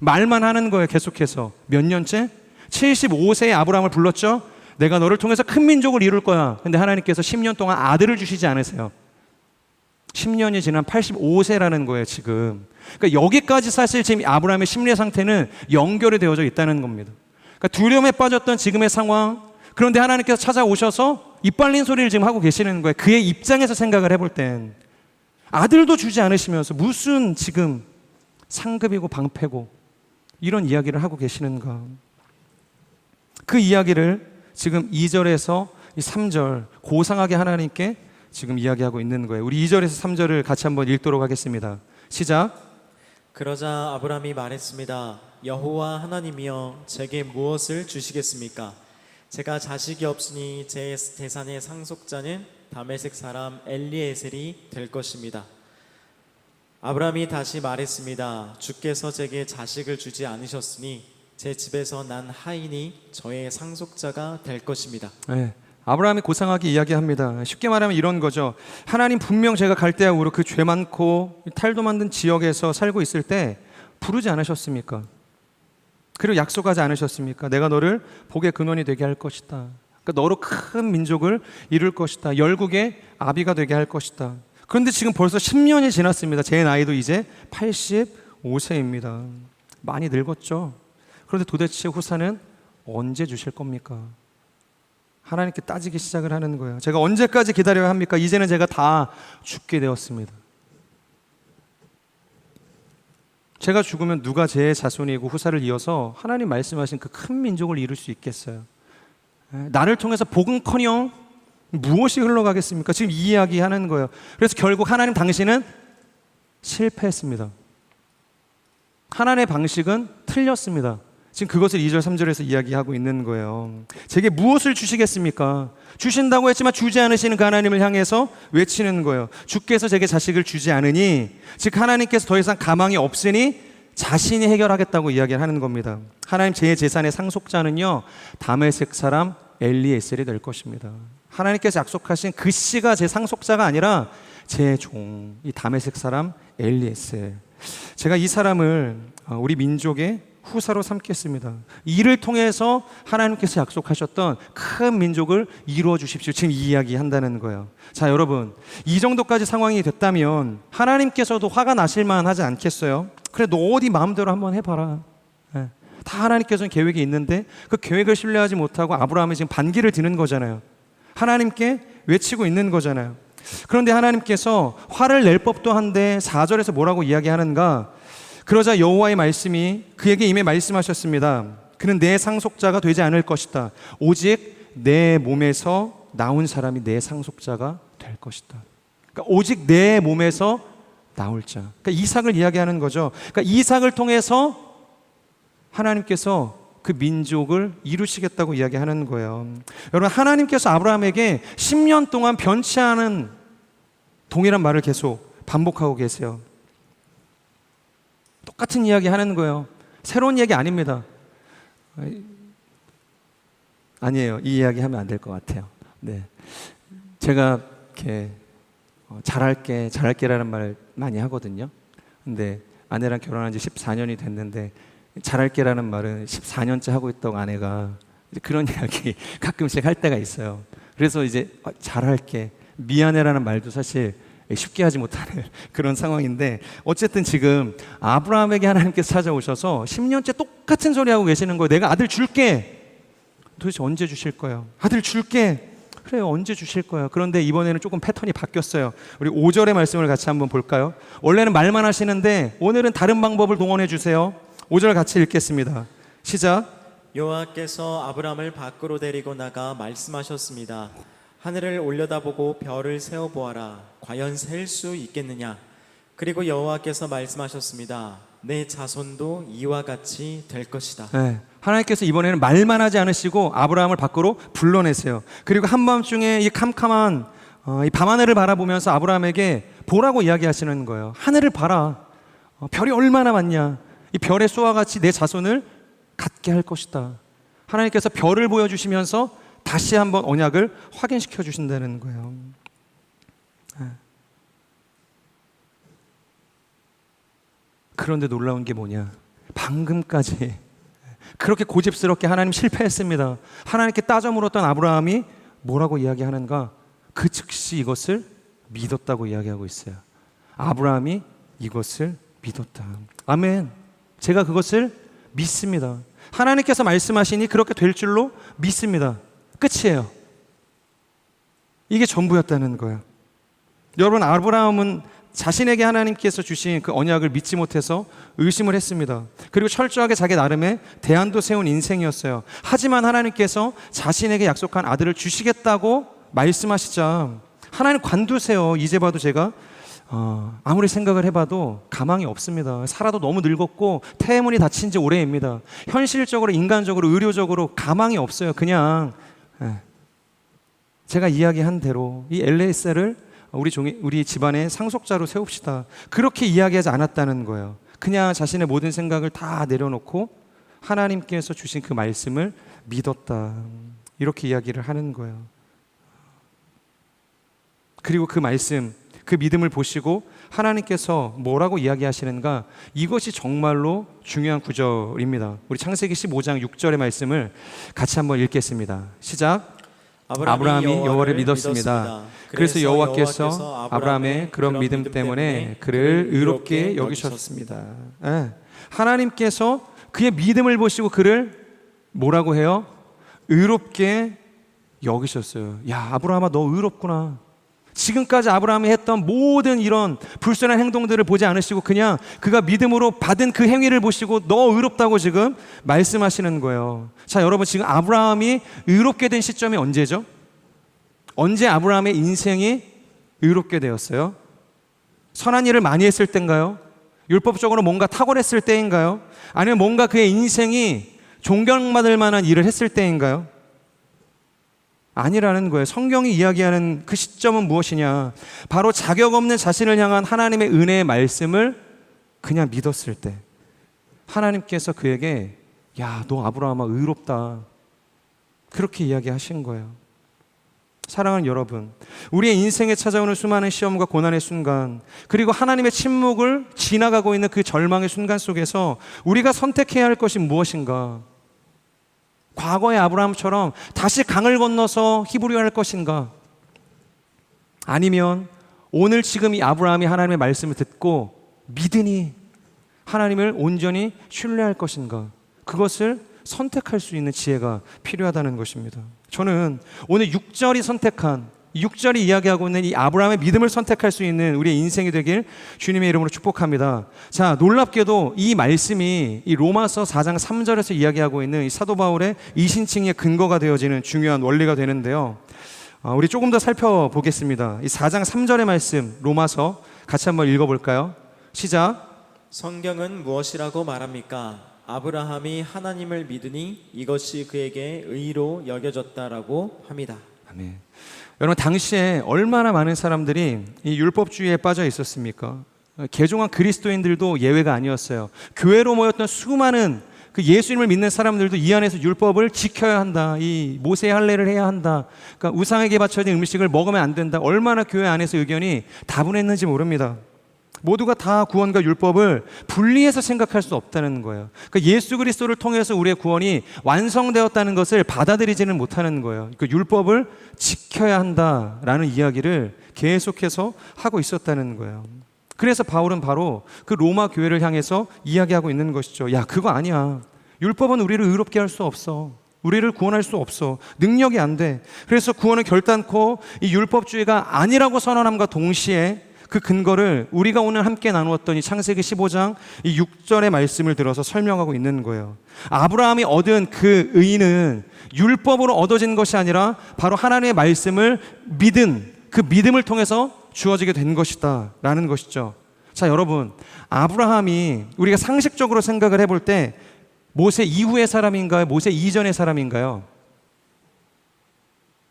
말만 하는 거예요. 계속해서. 몇 년째? 75세의 아브라함을 불렀죠. 내가 너를 통해서 큰 민족을 이룰 거야. 근데 하나님께서 10년 동안 아들을 주시지 않으세요. 10년이 지난 85세라는 거예요, 지금. 그러니까 여기까지 사실 지금 아브라함의 심리 상태는 연결이 되어져 있다는 겁니다. 그러니까 두려움에 빠졌던 지금의 상황, 그런데 하나님께서 찾아오셔서 이빨린 소리를 지금 하고 계시는 거예요. 그의 입장에서 생각을 해볼 땐 아들도 주지 않으시면서 무슨 지금 상급이고 방패고 이런 이야기를 하고 계시는가. 그 이야기를 지금 2절에서 3절 고상하게 하나님께 지금 이야기하고 있는 거예요. 우리 2절에서 3절을 같이 한번 읽도록 하겠습니다. 시작. 그러자 아브라함이 말했습니다. 여호와 하나님이여 제게 무엇을 주시겠습니까? 제가 자식이 없으니 제 재산의 상속자는 다메섹 사람 엘리에셀이 될 것입니다. 아브라함이 다시 말했습니다. 주께서 제게 자식을 주지 않으셨으니 제 집에서 난 하인이 저의 상속자가 될 것입니다. 네, 아브라함이 고상하게 이야기합니다. 쉽게 말하면 이런 거죠. 하나님 분명 제가 갈대아 우르 그 죄 많고 탈도 만든 지역에서 살고 있을 때 부르지 않으셨습니까? 그리고 약속하지 않으셨습니까? 내가 너를 복의 근원이 되게 할 것이다. 그러니까 너로 큰 민족을 이룰 것이다. 열국의 아비가 되게 할 것이다. 그런데 지금 벌써 10년이 지났습니다. 제 나이도 이제 85세입니다. 많이 늙었죠. 그런데 도대체 후사는 언제 주실 겁니까? 하나님께 따지기 시작을 하는 거예요. 제가 언제까지 기다려야 합니까? 이제는 제가 다 죽게 되었습니다. 제가 죽으면 누가 제 자손이고 후사를 이어서 하나님 말씀하신 그 큰 민족을 이룰 수 있겠어요? 나를 통해서 복음커녕 무엇이 흘러가겠습니까? 지금 이 이야기 하는 거예요. 그래서 결국 하나님 당신은 실패했습니다. 하나님의 방식은 틀렸습니다. 지금 그것을 2절 3절에서 이야기하고 있는 거예요. 제게 무엇을 주시겠습니까? 주신다고 했지만 주지 않으시는 그 하나님을 향해서 외치는 거예요. 주께서 제게 자식을 주지 않으니, 즉 하나님께서 더 이상 가망이 없으니 자신이 해결하겠다고 이야기를 하는 겁니다. 하나님 제 재산의 상속자는요 다메섹 사람 엘리에셀이 될 것입니다. 하나님께서 약속하신 그 씨가 제 상속자가 아니라 제 종, 이 다메섹 사람 엘리에셀. 제가 이 사람을 우리 민족의 후사로 삼겠습니다. 이를 통해서 하나님께서 약속하셨던 큰 민족을 이루어 주십시오. 지금 이 이야기 한다는 거예요. 자, 여러분, 이 정도까지 상황이 됐다면 하나님께서도 화가 나실만 하지 않겠어요? 그래, 너 어디 마음대로 한번 해봐라. 다 하나님께서는 계획이 있는데 그 계획을 신뢰하지 못하고 아브라함이 지금 반기를 드는 거잖아요. 하나님께 외치고 있는 거잖아요. 그런데 하나님께서 화를 낼 법도 한데 4절에서 뭐라고 이야기하는가? 그러자 여호와의 말씀이 그에게 이미 말씀하셨습니다. 그는 내 상속자가 되지 않을 것이다. 오직 내 몸에서 나온 사람이 내 상속자가 될 것이다. 그러니까 오직 내 몸에서 나올 자. 그러니까 이삭을 이야기하는 거죠. 그러니까 이삭을 통해서 하나님께서 그 민족을 이루시겠다고 이야기하는 거예요. 여러분, 하나님께서 아브라함에게 10년 동안 변치 않은 동일한 말을 계속 반복하고 계세요. 똑같은 이야기 하는 거예요. 새로운 얘기 아닙니다. 아니에요. 이 이야기 하면 안 될 것 같아요. 네. 제가 이렇게 잘할게라는 말을 많이 하거든요. 근데 아내랑 결혼한 지 14년이 됐는데 잘할게라는 말은 14년째 하고 있던 아내가 그런 이야기 가끔씩 할 때가 있어요. 그래서 이제 잘할게, 미안해라는 말도 사실 쉽게 하지 못하는 그런 상황인데, 어쨌든 지금 아브라함에게 하나님께서 찾아오셔서 10년째 똑같은 소리 하고 계시는 거예요. 내가 아들 줄게. 도대체 언제 주실 거예요? 아들 줄게. 그래요, 언제 주실 거예요? 그런데 이번에는 조금 패턴이 바뀌었어요. 우리 5절의 말씀을 같이 한번 볼까요? 원래는 말만 하시는데 오늘은 다른 방법을 동원해 주세요. 5절 같이 읽겠습니다. 시작. 여호와께서 아브라함을 밖으로 데리고 나가 말씀하셨습니다. 하늘을 올려다보고 별을 세어보아라. 과연 셀 수 있겠느냐? 그리고 여호와께서 말씀하셨습니다. 내 자손도 이와 같이 될 것이다. 네, 하나님께서 이번에는 말만 하지 않으시고 아브라함을 밖으로 불러내세요. 그리고 한밤중에 이 캄캄한 이 밤하늘을 바라보면서 아브라함에게 보라고 이야기하시는 거예요. 하늘을 봐라. 별이 얼마나 많냐. 이 별의 수와 같이 내 자손을 갖게 할 것이다. 하나님께서 별을 보여주시면서 다시 한번 언약을 확인시켜 주신다는 거예요. 그런데 놀라운 게 뭐냐? 방금까지 그렇게 고집스럽게 하나님 실패했습니다. 하나님께 따져 물었던 아브라함이 뭐라고 이야기하는가? 그 즉시 이것을 믿었다고 이야기하고 있어요. 아브라함이 이것을 믿었다. 아멘. 제가 그것을 믿습니다. 하나님께서 말씀하시니 그렇게 될 줄로 믿습니다. 끝이에요. 이게 전부였다는 거예요. 여러분, 아브라함은 자신에게 하나님께서 주신 그 언약을 믿지 못해서 의심을 했습니다. 그리고 철저하게 자기 나름의 대안도 세운 인생이었어요. 하지만 하나님께서 자신에게 약속한 아들을 주시겠다고 말씀하시자 하나님 관두세요. 이제 봐도 제가 아무리 생각을 해봐도 가망이 없습니다. 살아도 너무 늙었고 태문이 닫힌 지 오래입니다. 현실적으로 인간적으로 의료적으로 가망이 없어요. 그냥 제가 이야기한 대로 이 엘레셀을 우리 집안의 상속자로 세웁시다. 그렇게 이야기하지 않았다는 거예요. 그냥 자신의 모든 생각을 다 내려놓고 하나님께서 주신 그 말씀을 믿었다. 이렇게 이야기를 하는 거예요. 그리고 그 말씀, 그 믿음을 보시고 하나님께서 뭐라고 이야기하시는가? 이것이 정말로 중요한 구절입니다. 우리 창세기 15장 6절의 말씀을 같이 한번 읽겠습니다. 시작. 아브라함이 여호와를 믿었습니다. 그래서 여호와께서 아브라함의 그런 믿음 때문에 그를 의롭게 여기셨습니다. 하나님께서 그의 믿음을 보시고 그를 뭐라고 해요? 의롭게 여기셨어요. 야, 아브라함아, 너 의롭구나. 지금까지 아브라함이 했던 모든 이런 불순한 행동들을 보지 않으시고 그냥 그가 믿음으로 받은 그 행위를 보시고 너 의롭다고 지금 말씀하시는 거예요. 자, 여러분, 지금 아브라함이 의롭게 된 시점이 언제죠? 언제 아브라함의 인생이 의롭게 되었어요? 선한 일을 많이 했을 때인가요? 율법적으로 뭔가 탁월했을 때인가요? 아니면 뭔가 그의 인생이 존경받을 만한 일을 했을 때인가요? 아니라는 거예요. 성경이 이야기하는 그 시점은 무엇이냐? 바로 자격 없는 자신을 향한 하나님의 은혜의 말씀을 그냥 믿었을 때 하나님께서 그에게 야, 너 아브라함아 의롭다. 그렇게 이야기하신 거예요. 사랑하는 여러분, 우리의 인생에 찾아오는 수많은 시험과 고난의 순간, 그리고 하나님의 침묵을 지나가고 있는 그 절망의 순간 속에서 우리가 선택해야 할 것이 무엇인가? 과거의 아브라함처럼 다시 강을 건너서 히브리어 할 것인가? 아니면 오늘 지금 이 아브라함이 하나님의 말씀을 듣고 믿으니 하나님을 온전히 신뢰할 것인가? 그것을 선택할 수 있는 지혜가 필요하다는 것입니다. 저는 오늘 6절이 이야기하고 있는 이 아브라함의 믿음을 선택할 수 있는 우리의 인생이 되길 주님의 이름으로 축복합니다. 자, 놀랍게도 이 말씀이 이 로마서 4장 3절에서 이야기하고 있는 이 사도 바울의 이신칭의 근거가 되어지는 중요한 원리가 되는데요. 우리 조금 더 살펴보겠습니다. 이 4장 3절의 말씀, 로마서 같이 한번 읽어볼까요? 시작. 성경은 무엇이라고 말합니까? 아브라함이 하나님을 믿으니 이것이 그에게 의로 여겨졌다라고 합니다. 아멘. 여러분, 당시에 얼마나 많은 사람들이 이 율법주의에 빠져 있었습니까? 개종한 그리스도인들도 예외가 아니었어요. 교회로 모였던 수많은 그 예수님을 믿는 사람들도 이 안에서 율법을 지켜야 한다. 이 모세의 할례를 해야 한다. 그러니까 우상에게 바쳐진 음식을 먹으면 안 된다. 얼마나 교회 안에서 의견이 다분했는지 모릅니다. 모두가 다 구원과 율법을 분리해서 생각할 수 없다는 거예요. 그러니까 예수 그리스도를 통해서 우리의 구원이 완성되었다는 것을 받아들이지는 못하는 거예요. 그 율법을 지켜야 한다라는 이야기를 계속해서 하고 있었다는 거예요. 그래서 바울은 바로 그 로마 교회를 향해서 이야기하고 있는 것이죠. 야, 그거 아니야. 율법은 우리를 의롭게 할 수 없어. 우리를 구원할 수 없어. 능력이 안 돼. 그래서 구원은 결단코 이 율법주의가 아니라고 선언함과 동시에 그 근거를 우리가 오늘 함께 나누었던 이 창세기 15장 이 6절의 말씀을 들어서 설명하고 있는 거예요. 아브라함이 얻은 그 의는 율법으로 얻어진 것이 아니라 바로 하나님의 말씀을 믿은 그 믿음을 통해서 주어지게 된 것이다 라는 것이죠. 자, 여러분, 아브라함이 우리가 상식적으로 생각을 해볼 때 모세 이후의 사람인가요? 모세 이전의 사람인가요?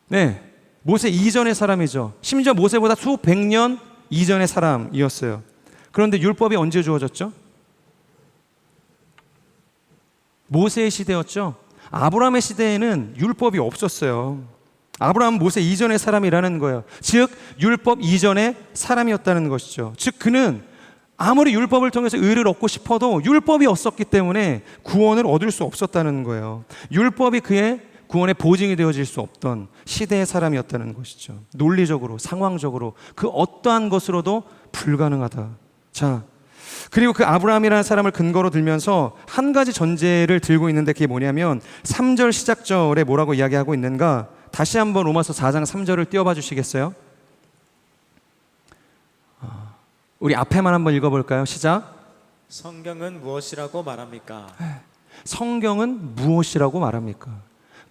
네, 모세 이전의 사람이죠. 심지어 모세보다 수백 년 이전의 사람이었어요. 그런데 율법이 언제 주어졌죠? 모세의 시대였죠. 아브라함의 시대에는 율법이 없었어요. 아브라함은 모세 이전의 사람이라는 거예요. 즉 율법 이전의 사람이었다는 것이죠. 즉 그는 아무리 율법을 통해서 의를 얻고 싶어도 율법이 없었기 때문에 구원을 얻을 수 없었다는 거예요. 율법이 그의 구원의 보증이 되어질 수 없던 시대의 사람이었다는 것이죠. 논리적으로, 상황적으로 그 어떠한 것으로도 불가능하다. 자, 그리고 그 아브라함이라는 사람을 근거로 들면서 한 가지 전제를 들고 있는데 그게 뭐냐면 3절 시작절에 뭐라고 이야기하고 있는가? 다시 한번 로마서 4장 3절을 띄워봐 주시겠어요? 우리 앞에만 한번 읽어볼까요? 시작. 성경은 무엇이라고 말합니까? 성경은 무엇이라고 말합니까?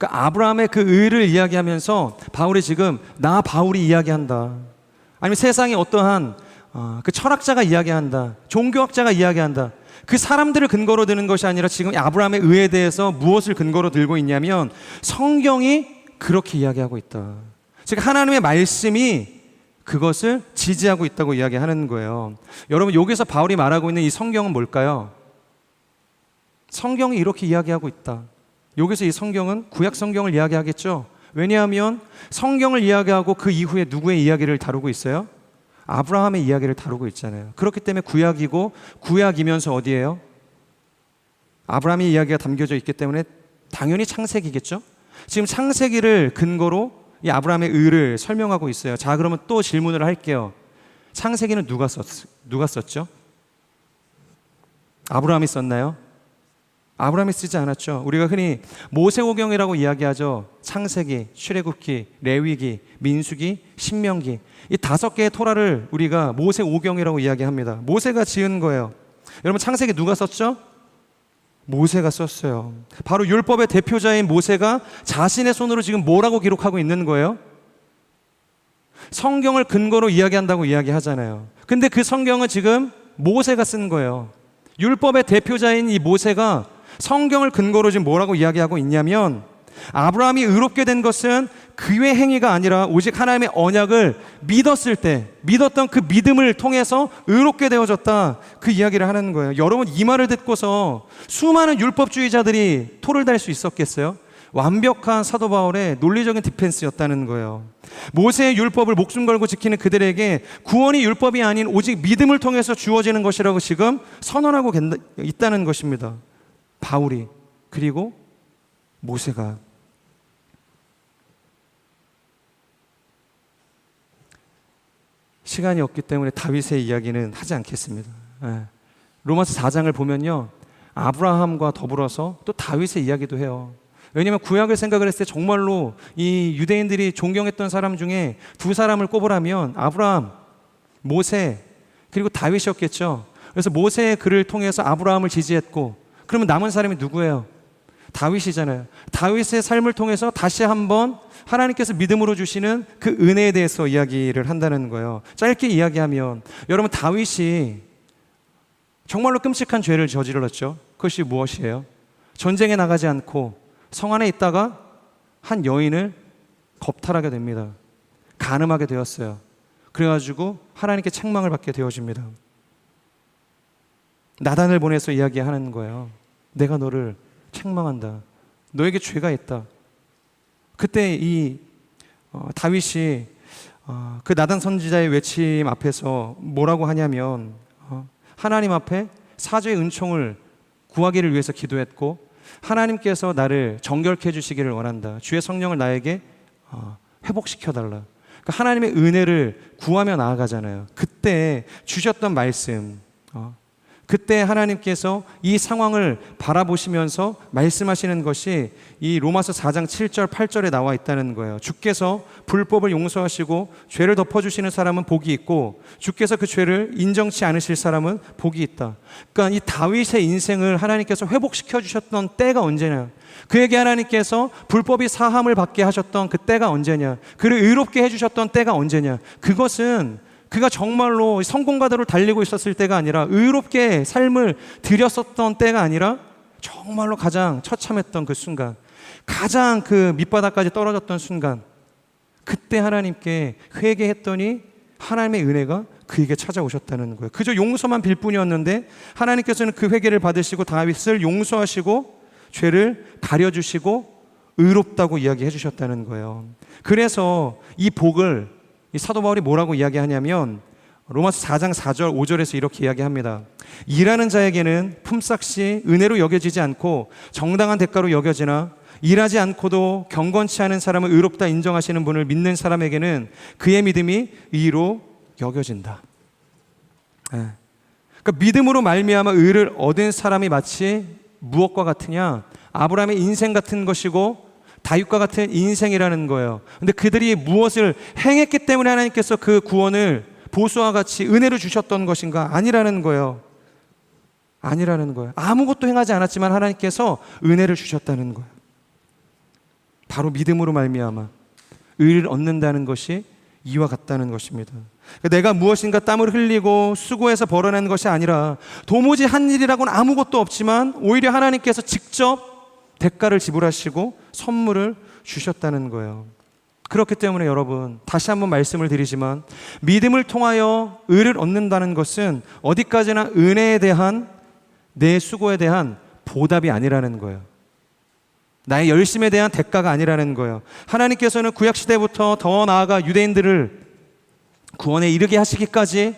그러니까 아브라함의 그 의를 이야기하면서 바울이 지금 나 바울이 이야기한다. 아니면 세상에 어떠한 그 철학자가 이야기한다. 종교학자가 이야기한다. 그 사람들을 근거로 드는 것이 아니라 지금 아브라함의 의에 대해서 무엇을 근거로 들고 있냐면 성경이 그렇게 이야기하고 있다. 즉 하나님의 말씀이 그것을 지지하고 있다고 이야기하는 거예요. 여러분 여기서 바울이 말하고 있는 이 성경은 뭘까요? 성경이 이렇게 이야기하고 있다. 여기서 이 성경은 구약 성경을 이야기하겠죠. 왜냐하면 성경을 이야기하고 그 이후에 누구의 이야기를 다루고 있어요? 아브라함의 이야기를 다루고 있잖아요. 그렇기 때문에 구약이고 구약이면서 어디예요? 아브라함의 이야기가 담겨져 있기 때문에 당연히 창세기겠죠. 지금 창세기를 근거로 이 아브라함의 의를 설명하고 있어요. 자, 그러면 또 질문을 할게요. 창세기는 누가 썼죠? 아브라함이 썼나요? 아브라함이 쓰지 않았죠. 우리가 흔히 모세오경이라고 이야기하죠. 창세기, 출애굽기, 레위기, 민수기, 신명기, 이 5개의 토라를 우리가 모세오경이라고 이야기합니다. 모세가 지은 거예요. 여러분 창세기 누가 썼죠? 모세가 썼어요. 바로 율법의 대표자인 모세가 자신의 손으로 지금 뭐라고 기록하고 있는 거예요? 성경을 근거로 이야기한다고 이야기하잖아요. 근데 그 성경은 지금 모세가 쓴 거예요. 율법의 대표자인 이 모세가 성경을 근거로 지금 뭐라고 이야기하고 있냐면 아브라함이 의롭게 된 것은 그의 행위가 아니라 오직 하나님의 언약을 믿었을 때 믿었던 그 믿음을 통해서 의롭게 되어졌다, 그 이야기를 하는 거예요. 여러분 이 말을 듣고서 수많은 율법주의자들이 토를 달 수 있었겠어요? 완벽한 사도 바울의 논리적인 디펜스였다는 거예요. 모세의 율법을 목숨 걸고 지키는 그들에게 구원이 율법이 아닌 오직 믿음을 통해서 주어지는 것이라고 지금 선언하고 있다는 것입니다. 바울이, 그리고 모세가. 시간이 없기 때문에 다윗의 이야기는 하지 않겠습니다. 로마서 4장을 보면요, 아브라함과 더불어서 또 다윗의 이야기도 해요. 왜냐하면 구약을 생각을 했을 때 정말로 이 유대인들이 존경했던 사람 중에 2사람을 꼽으라면 아브라함, 모세, 그리고 다윗이었겠죠. 그래서 모세의 글을 통해서 아브라함을 지지했고, 그러면 남은 사람이 누구예요? 다윗이잖아요. 다윗의 삶을 통해서 다시 한번 하나님께서 믿음으로 주시는 그 은혜에 대해서 이야기를 한다는 거예요. 짧게 이야기하면 여러분 다윗이 정말로 끔찍한 죄를 저질렀죠. 그것이 무엇이에요? 전쟁에 나가지 않고 성 안에 있다가 한 여인을 겁탈하게 됩니다. 간음하게 되었어요. 그래가지고 하나님께 책망을 받게 되어집니다. 나단을 보내서 이야기하는 거예요. 내가 너를 책망한다. 너에게 죄가 있다. 그때 이 다윗이 그 나단 선지자의 외침 앞에서 뭐라고 하냐면 하나님 앞에 사죄의 은총을 구하기를 위해서 기도했고, 하나님께서 나를 정결케 해주시기를 원한다. 주의 성령을 나에게 회복시켜달라. 그러니까 하나님의 은혜를 구하며 나아가잖아요. 그때 주셨던 말씀, 그때 하나님께서 이 상황을 바라보시면서 말씀하시는 것이 이 로마서 4장 7절 8절에 나와 있다는 거예요. 주께서 불법을 용서하시고 죄를 덮어주시는 사람은 복이 있고 주께서 그 죄를 인정치 않으실 사람은 복이 있다. 그러니까 이 다윗의 인생을 하나님께서 회복시켜 주셨던 때가 언제냐, 그에게 하나님께서 불법이 사함을 받게 하셨던 그 때가 언제냐, 그를 의롭게 해주셨던 때가 언제냐, 그것은 그가 정말로 성공가도를 달리고 있었을 때가 아니라, 의롭게 삶을 드렸었던 때가 아니라 정말로 가장 처참했던 그 순간, 가장 그 밑바닥까지 떨어졌던 순간, 그때 하나님께 회개했더니 하나님의 은혜가 그에게 찾아오셨다는 거예요. 그저 용서만 빌 뿐이었는데 하나님께서는 그 회개를 받으시고 다윗을 용서하시고 죄를 가려주시고 의롭다고 이야기해 주셨다는 거예요. 그래서 이 복을 이 사도 바울이 뭐라고 이야기하냐면 로마서 4장 4절 5절에서 이렇게 이야기합니다. 일하는 자에게는 품삯이 은혜로 여겨지지 않고 정당한 대가로 여겨지나 일하지 않고도 경건치 않은 사람을 의롭다 인정하시는 분을 믿는 사람에게는 그의 믿음이 의로 여겨진다. 그러니까 믿음으로 말미암아 의를 얻은 사람이 마치 무엇과 같으냐, 아브라함의 인생 같은 것이고 다윗과 같은 인생이라는 거예요. 근데 그들이 무엇을 행했기 때문에 하나님께서 그 구원을 보수와 같이 은혜로 주셨던 것인가? 아니라는 거예요. 아니라는 거예요. 아무것도 행하지 않았지만 하나님께서 은혜를 주셨다는 거예요. 바로 믿음으로 말미암아 의를 얻는다는 것이 이와 같다는 것입니다. 내가 무엇인가 땀을 흘리고 수고해서 벌어낸 것이 아니라 도무지 한 일이라고는 아무것도 없지만 오히려 하나님께서 직접 대가를 지불하시고 선물을 주셨다는 거예요. 그렇기 때문에 여러분, 다시 한번 말씀을 드리지만 믿음을 통하여 의를 얻는다는 것은 어디까지나 은혜에 대한 내 수고에 대한 보답이 아니라는 거예요. 나의 열심에 대한 대가가 아니라는 거예요. 하나님께서는 구약시대부터 더 나아가 유대인들을 구원에 이르게 하시기까지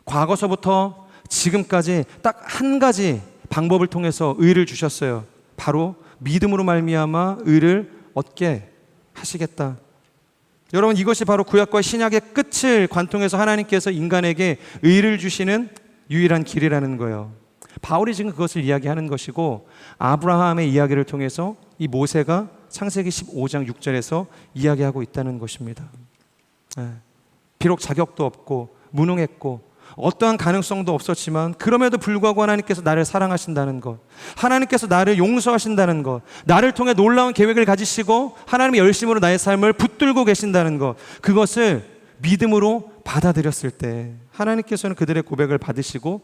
과거서부터 지금까지 딱 한 가지 방법을 통해서 의를 주셨어요. 바로 믿음으로 말미암아 의를 얻게 하시겠다. 여러분, 이것이 바로 구약과 신약의 끝을 관통해서 하나님께서 인간에게 의를 주시는 유일한 길이라는 거예요. 바울이 지금 그것을 이야기하는 것이고, 아브라함의 이야기를 통해서 이 모세가 창세기 15장 6절에서 이야기하고 있다는 것입니다. 비록 자격도 없고 무능했고 어떠한 가능성도 없었지만 그럼에도 불구하고 하나님께서 나를 사랑하신다는 것, 하나님께서 나를 용서하신다는 것, 나를 통해 놀라운 계획을 가지시고 하나님의 열심으로 나의 삶을 붙들고 계신다는 것, 그것을 믿음으로 받아들였을 때 하나님께서는 그들의 고백을 받으시고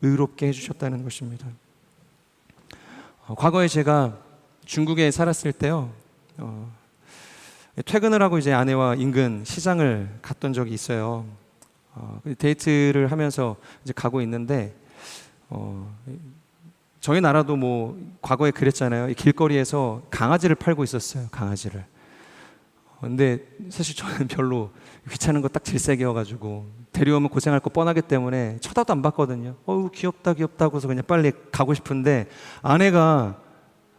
의롭게 해주셨다는 것입니다. 과거에 제가 중국에 살았을 때요, 퇴근을 하고 이제 아내와 인근 시장을 갔던 적이 있어요. 데이트를 하면서 이제 가고 있는데, 저희 나라도 뭐 과거에 그랬잖아요. 길거리에서 강아지를 팔고 있었어요. 강아지를. 근데 사실 저는 별로 귀찮은 거 딱 질색이어가지고 데려오면 고생할 거 뻔하기 때문에 쳐다도 안 봤거든요. 귀엽다 귀엽다고 해서 그냥 빨리 가고 싶은데, 아내가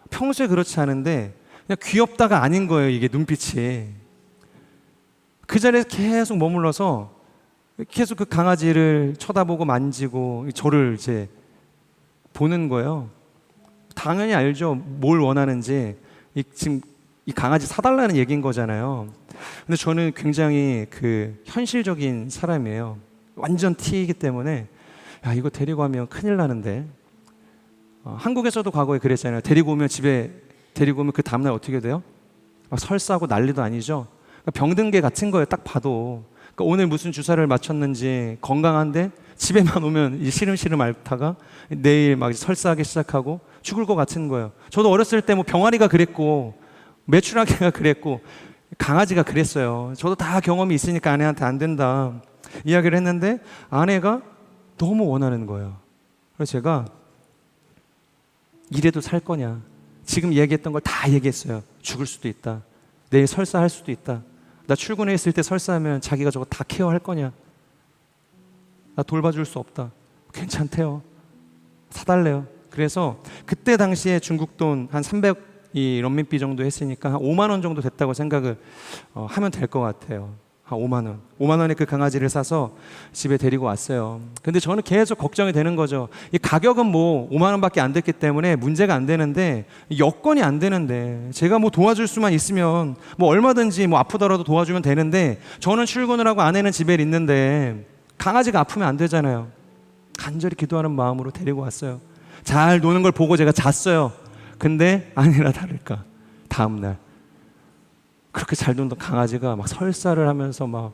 평소에 그렇지 않은데 그냥 귀엽다가 아닌 거예요. 이게 눈빛이. 그 자리에서 계속 머물러서 계속 그 강아지를 쳐다보고 만지고 저를 이제 보는 거예요. 당연히 알죠, 뭘 원하는지. 지금 이 강아지 사달라는 얘기인 거잖아요. 근데 저는 굉장히 그 현실적인 사람이에요. 완전 T이기 때문에 야, 이거 데리고 가면 큰일 나는데. 한국에서도 과거에 그랬잖아요. 데리고 오면 집에 데리고 오면 그 다음날 어떻게 돼요? 막 설사하고 난리도 아니죠. 그러니까 병든 개 같은 거예요. 딱 봐도. 그러니까 오늘 무슨 주사를 맞췄는지 건강한데 집에만 오면 시름시름 앓다가 내일 막 설사하기 시작하고 죽을 것 같은 거예요. 저도 어렸을 때 뭐 병아리가 그랬고 메추라기가 그랬고 강아지가 그랬어요. 저도 다 경험이 있으니까 아내한테 안 된다 이야기를 했는데 아내가 너무 원하는 거예요. 그래서 제가 이래도 살 거냐, 지금 얘기했던 걸 다 얘기했어요. 죽을 수도 있다, 내일 설사할 수도 있다, 나 출근했을 때 설사하면 자기가 저거 다 케어할 거냐, 나 돌봐줄 수 없다, 괜찮대요, 사달래요. 그래서 그때 당시에 중국 돈 한 300이 런민비 정도 했으니까 한 5만 원 정도 됐다고 생각을 하면 될 것 같아요. 한 5만 원. 5만 원에 그 강아지를 사서 집에 데리고 왔어요. 근데 저는 계속 걱정이 되는 거죠. 이 가격은 뭐 5만 원밖에 안 됐기 때문에 문제가 안 되는데, 여건이 안 되는데, 제가 뭐 도와줄 수만 있으면 뭐 얼마든지 뭐 아프더라도 도와주면 되는데, 저는 출근을 하고 아내는 집에 있는데 강아지가 아프면 안 되잖아요. 간절히 기도하는 마음으로 데리고 왔어요. 잘 노는 걸 보고 제가 잤어요. 근데 아니라 다를까, 다음날 그렇게 잘 노던 강아지가 막 설사를 하면서 막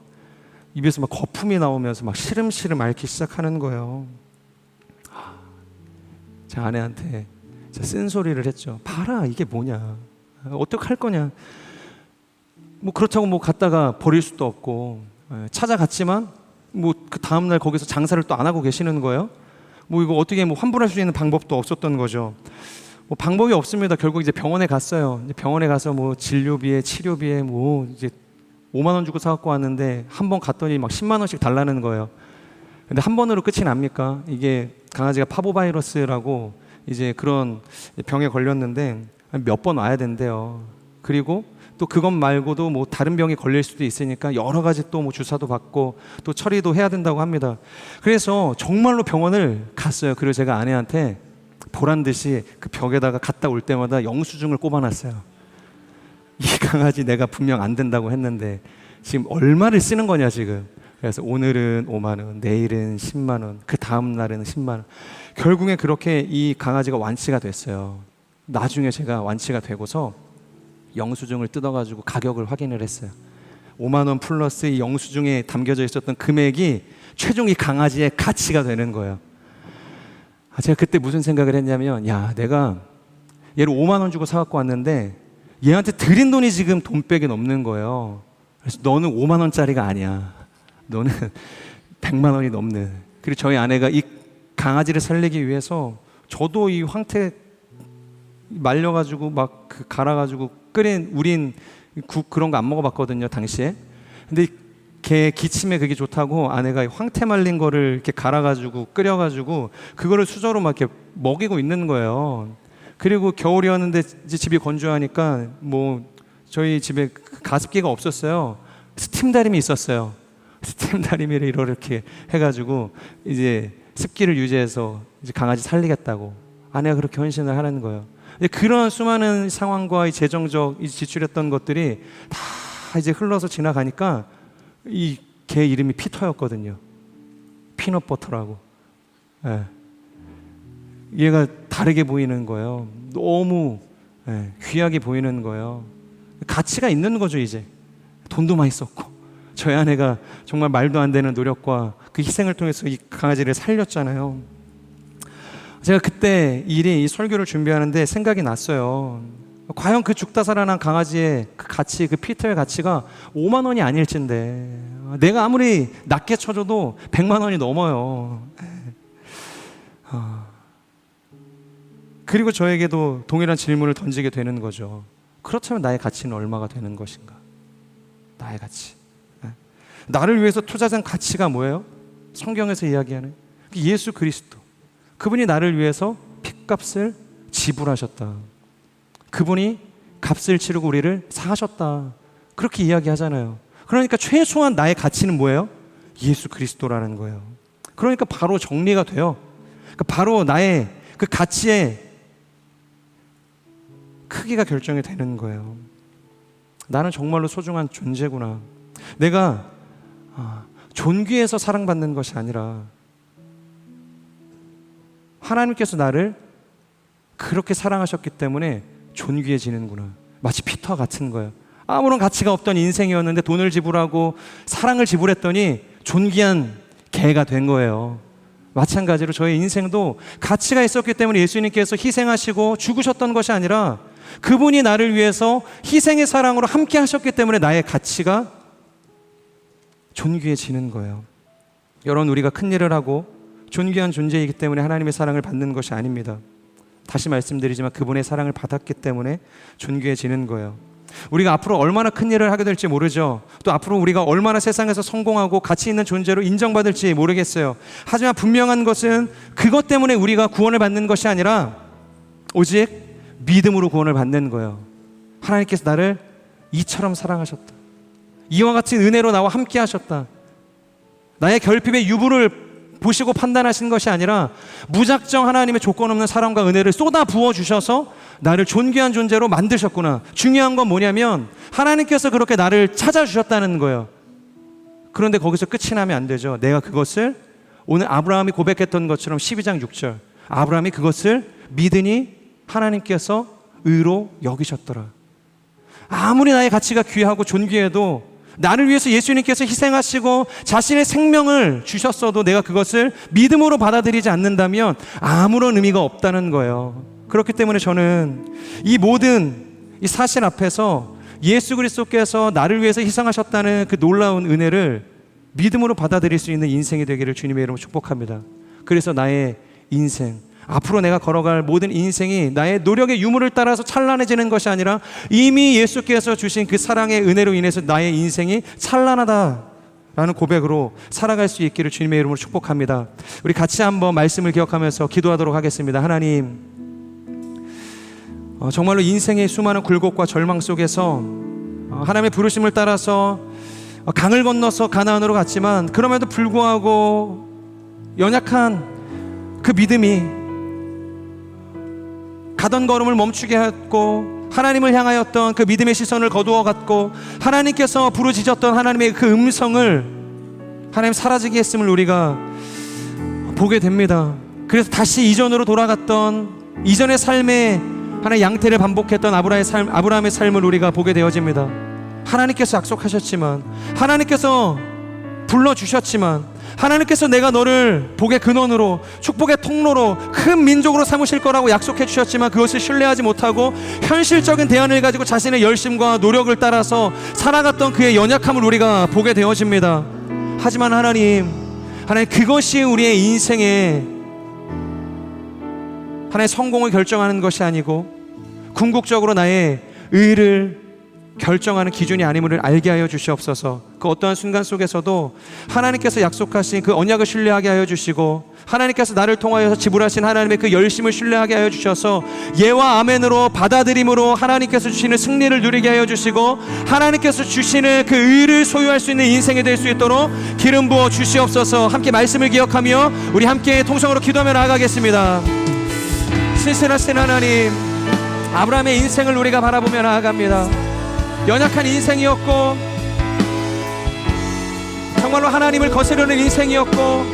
입에서 막 거품이 나오면서 막 시름시름 앓기 시작하는 거예요. 제 아내한테 쓴소리를 했죠. 봐라, 이게 뭐냐, 어떻게 할 거냐. 뭐 그렇다고 뭐 갔다가 버릴 수도 없고, 찾아갔지만 뭐 그 다음날 거기서 장사를 또 안 하고 계시는 거예요. 뭐 이거 어떻게 뭐 환불할 수 있는 방법도 없었던 거죠. 뭐 방법이 없습니다. 결국 이제 병원에 갔어요. 이제 병원에 가서 뭐 진료비에 치료비에 뭐 이제 5만 원 주고 사갖고 왔는데, 한 번 갔더니 막 10만 원씩 달라는 거예요. 근데 한 번으로 끝이 납니까? 이게 강아지가 파보바이러스라고 이제 그런 병에 걸렸는데 몇 번 와야 된대요. 그리고 또 그것 말고도 뭐 다른 병이 걸릴 수도 있으니까 여러 가지 또 뭐 주사도 받고 또 처리도 해야 된다고 합니다. 그래서 정말로 병원을 갔어요. 그리고 제가 아내한테 보란 듯이 그 벽에다가 갔다 올 때마다 영수증을 꼽아놨어요. 이 강아지 내가 분명 안 된다고 했는데 지금 얼마를 쓰는 거냐 지금. 그래서 오늘은 5만 원, 내일은 10만 원, 그 다음 날에는 10만 원. 결국에 그렇게 이 강아지가 완치가 됐어요. 나중에 제가 완치가 되고서 영수증을 뜯어가지고 가격을 확인을 했어요. 5만 원 플러스 이 영수증에 담겨져 있었던 금액이 최종 이 강아지의 가치가 되는 거예요. 제가 그때 무슨 생각을 했냐면, 야, 내가 얘를 5만 원 주고 사갖고 왔는데 얘한테 드린 돈이 지금 돈백이 넘는 거예요. 그래서 너는 5만 원짜리가 아니야. 너는 100만 원이 넘는. 그리고 저희 아내가 이 강아지를 살리기 위해서 저도 이 황태 말려가지고 막 그 갈아가지고 끓인 우린 국 그런 거 안 먹어봤거든요 당시에. 근데 개 기침에 그게 좋다고 아내가 황태 말린 거를 이렇게 갈아가지고 끓여가지고 그거를 수저로 막 이렇게 먹이고 있는 거예요. 그리고 겨울이었는데 이제 집이 건조하니까 뭐 저희 집에 가습기가 없었어요. 스팀 다리미 있었어요. 스팀 다리미를 이렇게 해가지고 이제 습기를 유지해서 이제 강아지 살리겠다고 아내가 그렇게 헌신을 하는 거예요. 근데 그런 수많은 상황과 이 재정적 지출했던 것들이 다 이제 흘러서 지나가니까 이 개 이름이 피터였거든요. 피넛버터라고. 예. 얘가 다르게 보이는 거예요. 너무 귀하게 보이는 거예요. 가치가 있는 거죠 이제. 돈도 많이 썼고 저희 아내가 정말 말도 안 되는 노력과 그 희생을 통해서 이 강아지를 살렸잖아요. 제가 그때 이 설교를 준비하는데 생각이 났어요. 과연 그 죽다 살아난 강아지의 그 가치, 그 피터의 가치가 5만 원이 아닐진데 내가 아무리 낮게 쳐줘도 100만 원이 넘어요. 그리고 저에게도 동일한 질문을 던지게 되는 거죠. 그렇다면 나의 가치는 얼마가 되는 것인가? 나의 가치. 나를 위해서 투자한 가치가 뭐예요? 성경에서 이야기하는 예수 그리스도. 그분이 나를 위해서 핏값을 지불하셨다. 그분이 값을 치르고 우리를 사하셨다. 그렇게 이야기하잖아요. 그러니까 최소한 나의 가치는 뭐예요? 예수 그리스도라는 거예요. 그러니까 바로 정리가 돼요. 그러니까 바로 나의 그 가치의 크기가 결정이 되는 거예요. 나는 정말로 소중한 존재구나. 내가 존귀해서 사랑받는 것이 아니라 하나님께서 나를 그렇게 사랑하셨기 때문에 존귀해지는구나. 마치 피터와 같은 거예요. 아무런 가치가 없던 인생이었는데 돈을 지불하고 사랑을 지불했더니 존귀한 개가 된 거예요. 마찬가지로 저의 인생도 가치가 있었기 때문에 예수님께서 희생하시고 죽으셨던 것이 아니라 그분이 나를 위해서 희생의 사랑으로 함께 하셨기 때문에 나의 가치가 존귀해지는 거예요. 여러분, 우리가 큰 일을 하고 존귀한 존재이기 때문에 하나님의 사랑을 받는 것이 아닙니다. 다시 말씀드리지만 그분의 사랑을 받았기 때문에 존귀해지는 거예요. 우리가 앞으로 얼마나 큰 일을 하게 될지 모르죠. 또 앞으로 우리가 얼마나 세상에서 성공하고 가치 있는 존재로 인정받을지 모르겠어요. 하지만 분명한 것은 그것 때문에 우리가 구원을 받는 것이 아니라 오직 믿음으로 구원을 받는 거예요. 하나님께서 나를 이처럼 사랑하셨다. 이와 같은 은혜로 나와 함께 하셨다. 나의 결핍의 유부를 보시고 판단하신 것이 아니라 무작정 하나님의 조건 없는 사랑과 은혜를 쏟아 부어 주셔서 나를 존귀한 존재로 만드셨구나. 중요한 건 뭐냐면 하나님께서 그렇게 나를 찾아주셨다는 거예요. 그런데 거기서 끝이 나면 안 되죠. 내가 그것을 오늘 아브라함이 고백했던 것처럼 12장 6절 아브라함이 그것을 믿으니 하나님께서 의로 여기셨더라. 아무리 나의 가치가 귀하고 존귀해도 나를 위해서 예수님께서 희생하시고 자신의 생명을 주셨어도 내가 그것을 믿음으로 받아들이지 않는다면 아무런 의미가 없다는 거예요. 그렇기 때문에 저는 이 모든 이 사실 앞에서 예수 그리스도께서 나를 위해서 희생하셨다는 그 놀라운 은혜를 믿음으로 받아들일 수 있는 인생이 되기를 주님의 이름으로 축복합니다. 그래서 나의 인생, 앞으로 내가 걸어갈 모든 인생이 나의 노력의 유무를 따라서 찬란해지는 것이 아니라 이미 예수께서 주신 그 사랑의 은혜로 인해서 나의 인생이 찬란하다라는 고백으로 살아갈 수 있기를 주님의 이름으로 축복합니다. 우리 같이 한번 말씀을 기억하면서 기도하도록 하겠습니다. 하나님, 정말로 인생의 수많은 굴곡과 절망 속에서 하나님의 부르심을 따라서 강을 건너서 가나안으로 갔지만 그럼에도 불구하고 연약한 그 믿음이 가던 걸음을 멈추게 했고 하나님을 향하였던 그 믿음의 시선을 거두어 갔고 하나님께서 부르짖었던 하나님의 그 음성을 하나님 사라지게 했음을 우리가 보게 됩니다. 그래서 다시 이전으로 돌아갔던 이전의 삶에 하나의 양태를 반복했던 아브라함의 삶을 우리가 보게 되어집니다. 하나님께서 약속하셨지만, 하나님께서 불러주셨지만, 하나님께서 내가 너를 복의 근원으로, 축복의 통로로, 큰 민족으로 삼으실 거라고 약속해 주셨지만 그것을 신뢰하지 못하고 현실적인 대안을 가지고 자신의 열심과 노력을 따라서 살아갔던 그의 연약함을 우리가 보게 되어집니다. 하지만 하나님 그것이 우리의 인생의 하나의 성공을 결정하는 것이 아니고 궁극적으로 나의 의를 결정하는 기준이 아님을 알게 하여 주시옵소서. 그 어떠한 순간 속에서도 하나님께서 약속하신 그 언약을 신뢰하게 하여 주시고, 하나님께서 나를 통하여서 지불하신 하나님의 그 열심을 신뢰하게 하여 주셔서 예와 아멘으로 받아들임으로 하나님께서 주시는 승리를 누리게 하여 주시고, 하나님께서 주시는 그 의를 소유할 수 있는 인생이 될 수 있도록 기름 부어 주시옵소서. 함께 말씀을 기억하며 우리 함께 통성으로 기도하며 나아가겠습니다. 신실하신 하나님, 아브라함의 인생을 우리가 바라보며 나아갑니다. 연약한 인생이었고 정말로 하나님을 거스르는 인생이었고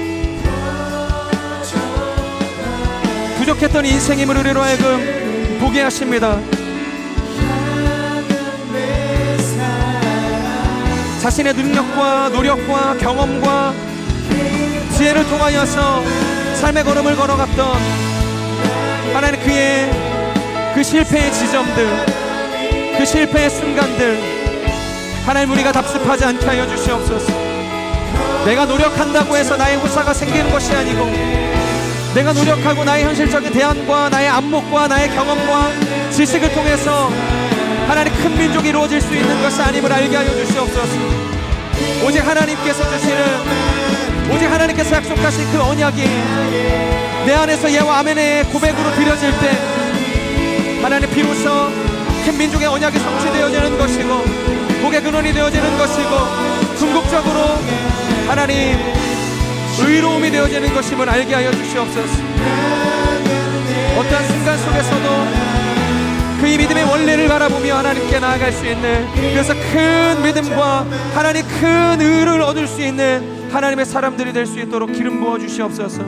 부족했던 인생임을 우리로 하여금 보게 하십니다. 자신의 능력과 노력과 경험과 지혜를 통하여서 삶의 걸음을 걸어갔던 하나님, 그의 그 실패의 지점들, 그 실패의 순간들, 하나님 우리가 답습하지 않게 하여 주시옵소서. 내가 노력한다고 해서 나의 후사가 생기는 것이 아니고, 내가 노력하고 나의 현실적인 대안과 나의 안목과 나의 경험과 지식을 통해서 하나님 큰 민족이 이루어질 수 있는 것이 아님을 알게 하여 주시옵소서. 오직 하나님께서 주시는, 오직 하나님께서 약속하신 그 언약이 내 안에서 예와 아멘의 고백으로 드려질 때 하나님 비로소 큰 민족의 언약이 성취되어지는 것이고 복의 근원이 되어지는 것이고 궁극적으로 하나님 의로움이 되어지는 것임을 알게 하여 주시옵소서. 어떠한 순간 속에서도 그의 믿음의 원리를 바라보며 하나님께 나아갈 수 있는, 그래서 큰 믿음과 하나님 큰 의를 얻을 수 있는 하나님의 사람들이 될 수 있도록 기름 부어 주시옵소서.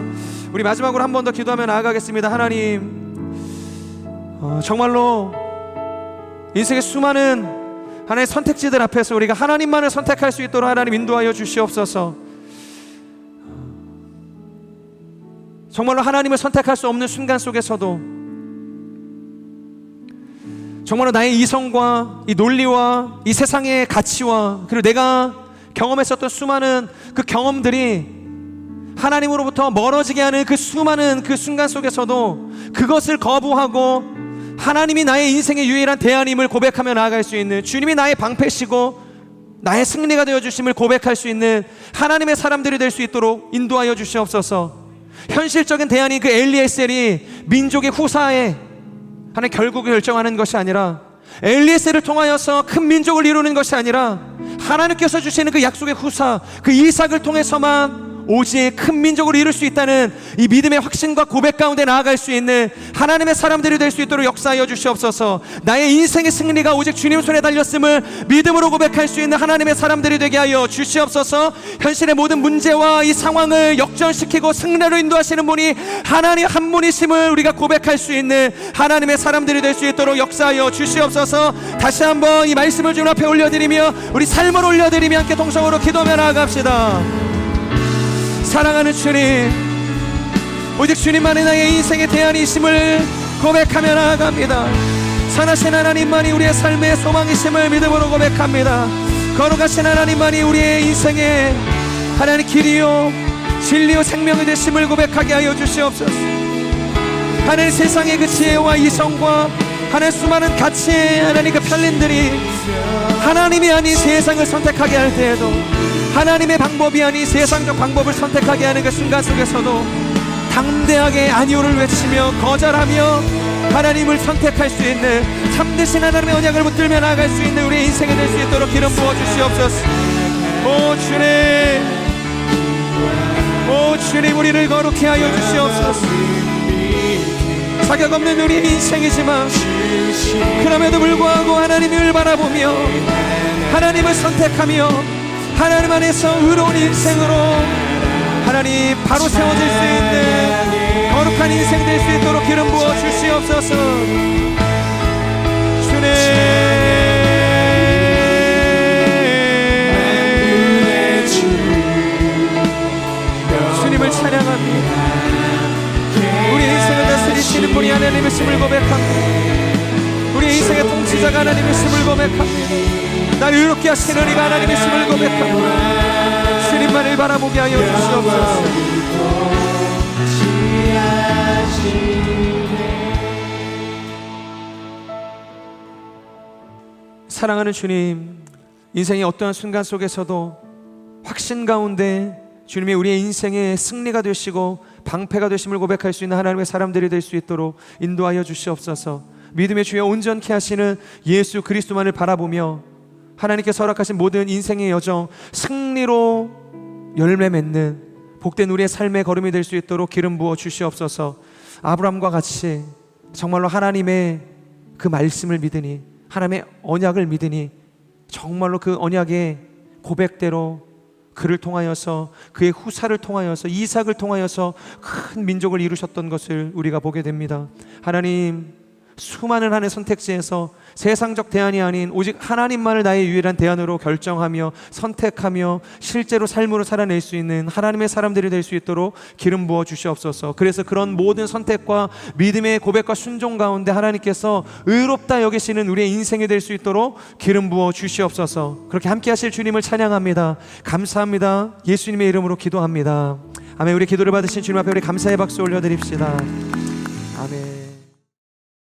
우리 마지막으로 한 번 더 기도하며 나아가겠습니다. 하나님, 정말로 인생의 수많은 하나님의 선택지들 앞에서 우리가 하나님만을 선택할 수 있도록 하나님 인도하여 주시옵소서. 정말로 하나님을 선택할 수 없는 순간 속에서도 정말로 나의 이성과 이 논리와 이 세상의 가치와 그리고 내가 경험했었던 수많은 그 경험들이 하나님으로부터 멀어지게 하는 그 수많은 그 순간 속에서도 그것을 거부하고 하나님이 나의 인생의 유일한 대안임을 고백하며 나아갈 수 있는, 주님이 나의 방패시고 나의 승리가 되어주심을 고백할 수 있는 하나님의 사람들이 될 수 있도록 인도하여 주시옵소서. 현실적인 대안인 그 엘리에셀이 민족의 후사에 하나님 결국을 결정하는 것이 아니라, 엘리에셀을 통하여서 큰 민족을 이루는 것이 아니라 하나님께서 주시는 그 약속의 후사 그 이삭을 통해서만 오직 큰 민족을 이룰 수 있다는 이 믿음의 확신과 고백 가운데 나아갈 수 있는 하나님의 사람들이 될 수 있도록 역사하여 주시옵소서. 나의 인생의 승리가 오직 주님 손에 달렸음을 믿음으로 고백할 수 있는 하나님의 사람들이 되게 하여 주시옵소서. 현실의 모든 문제와 이 상황을 역전시키고 승리로 인도하시는 분이 하나님 한 분이심을 우리가 고백할 수 있는 하나님의 사람들이 될 수 있도록 역사하여 주시옵소서. 다시 한번 이 말씀을 주님 앞에 올려드리며 우리 삶을 올려드리며 함께 동성으로 기도하며 나아갑시다. 사랑하는 주님, 오직 주님만이 나의 인생의 대안이심을 고백하며 나아갑니다. 선하신 하나님만이 우리의 삶의 소망이심을 믿음으로 고백합니다. 걸어가신 하나님만이 우리의 인생의 하나님 길이요 진리요 생명이 되심을 고백하게 하여 주시옵소서. 하나님 세상의 그 지혜와 이성과 하나님 수많은 가치의 하나님 그 편린들이 하나님이 아닌 세상을 선택하게 할 때에도, 하나님의 방법이 아닌 세상적 방법을 선택하게 하는 그 순간 속에서도 담대하게 아니오를 외치며 거절하며 하나님을 선택할 수 있는 참되신 하나님의 언약을 붙들며 나아갈 수 있는 우리의 인생이 될 수 있도록 기름 부어 주시옵소서. 오 주님, 오 주님, 우리를 거룩히 하여 주시옵소서. 자격 없는 우리의 인생이지만 그럼에도 불구하고 하나님을 바라보며 하나님을 선택하며 하나님 안에서 의로운 인생으로 하나님 바로 세워질 수 있는 거룩한 인생 될 수 있도록 기름 부어 주시옵소서. 찬양합니다. 우리 인생을 다스리시는 분이 하나님이심을 고백합니다. 우리 인생의 통치자가 하나님이심을 고백합니다. 날 의롭게 하시는 이가 하나님이심을 고백합니다. 주님만을 바라보게 하여 주시옵소서. 사랑하는 주님, 인생의 어떠한 순간 속에서도 확신 가운데 주님이 우리의 인생의 승리가 되시고 방패가 되심을 고백할 수 있는 하나님의 사람들이 될 수 있도록 인도하여 주시옵소서. 믿음의 주여 온전케 하시는 예수 그리스도만을 바라보며 하나님께서 허락하신 모든 인생의 여정 승리로 열매 맺는 복된 우리의 삶의 걸음이 될 수 있도록 기름 부어 주시옵소서. 아브라함과 같이 정말로 하나님의 그 말씀을 믿으니, 하나님의 언약을 믿으니 정말로 그 언약의 고백대로 그를 통하여서, 그의 후사를 통하여서, 이삭을 통하여서 큰 민족을 이루셨던 것을 우리가 보게 됩니다. 하나님, 수많은 하나의 선택지에서 세상적 대안이 아닌 오직 하나님만을 나의 유일한 대안으로 결정하며 선택하며 실제로 삶으로 살아낼 수 있는 하나님의 사람들이 될 수 있도록 기름 부어 주시옵소서. 그래서 그런 모든 선택과 믿음의 고백과 순종 가운데 하나님께서 의롭다 여기시는 우리의 인생이 될 수 있도록 기름 부어 주시옵소서. 그렇게 함께 하실 주님을 찬양합니다. 감사합니다. 예수님의 이름으로 기도합니다. 아멘. 우리 기도를 받으신 주님 앞에 우리 감사의 박수 올려드립시다.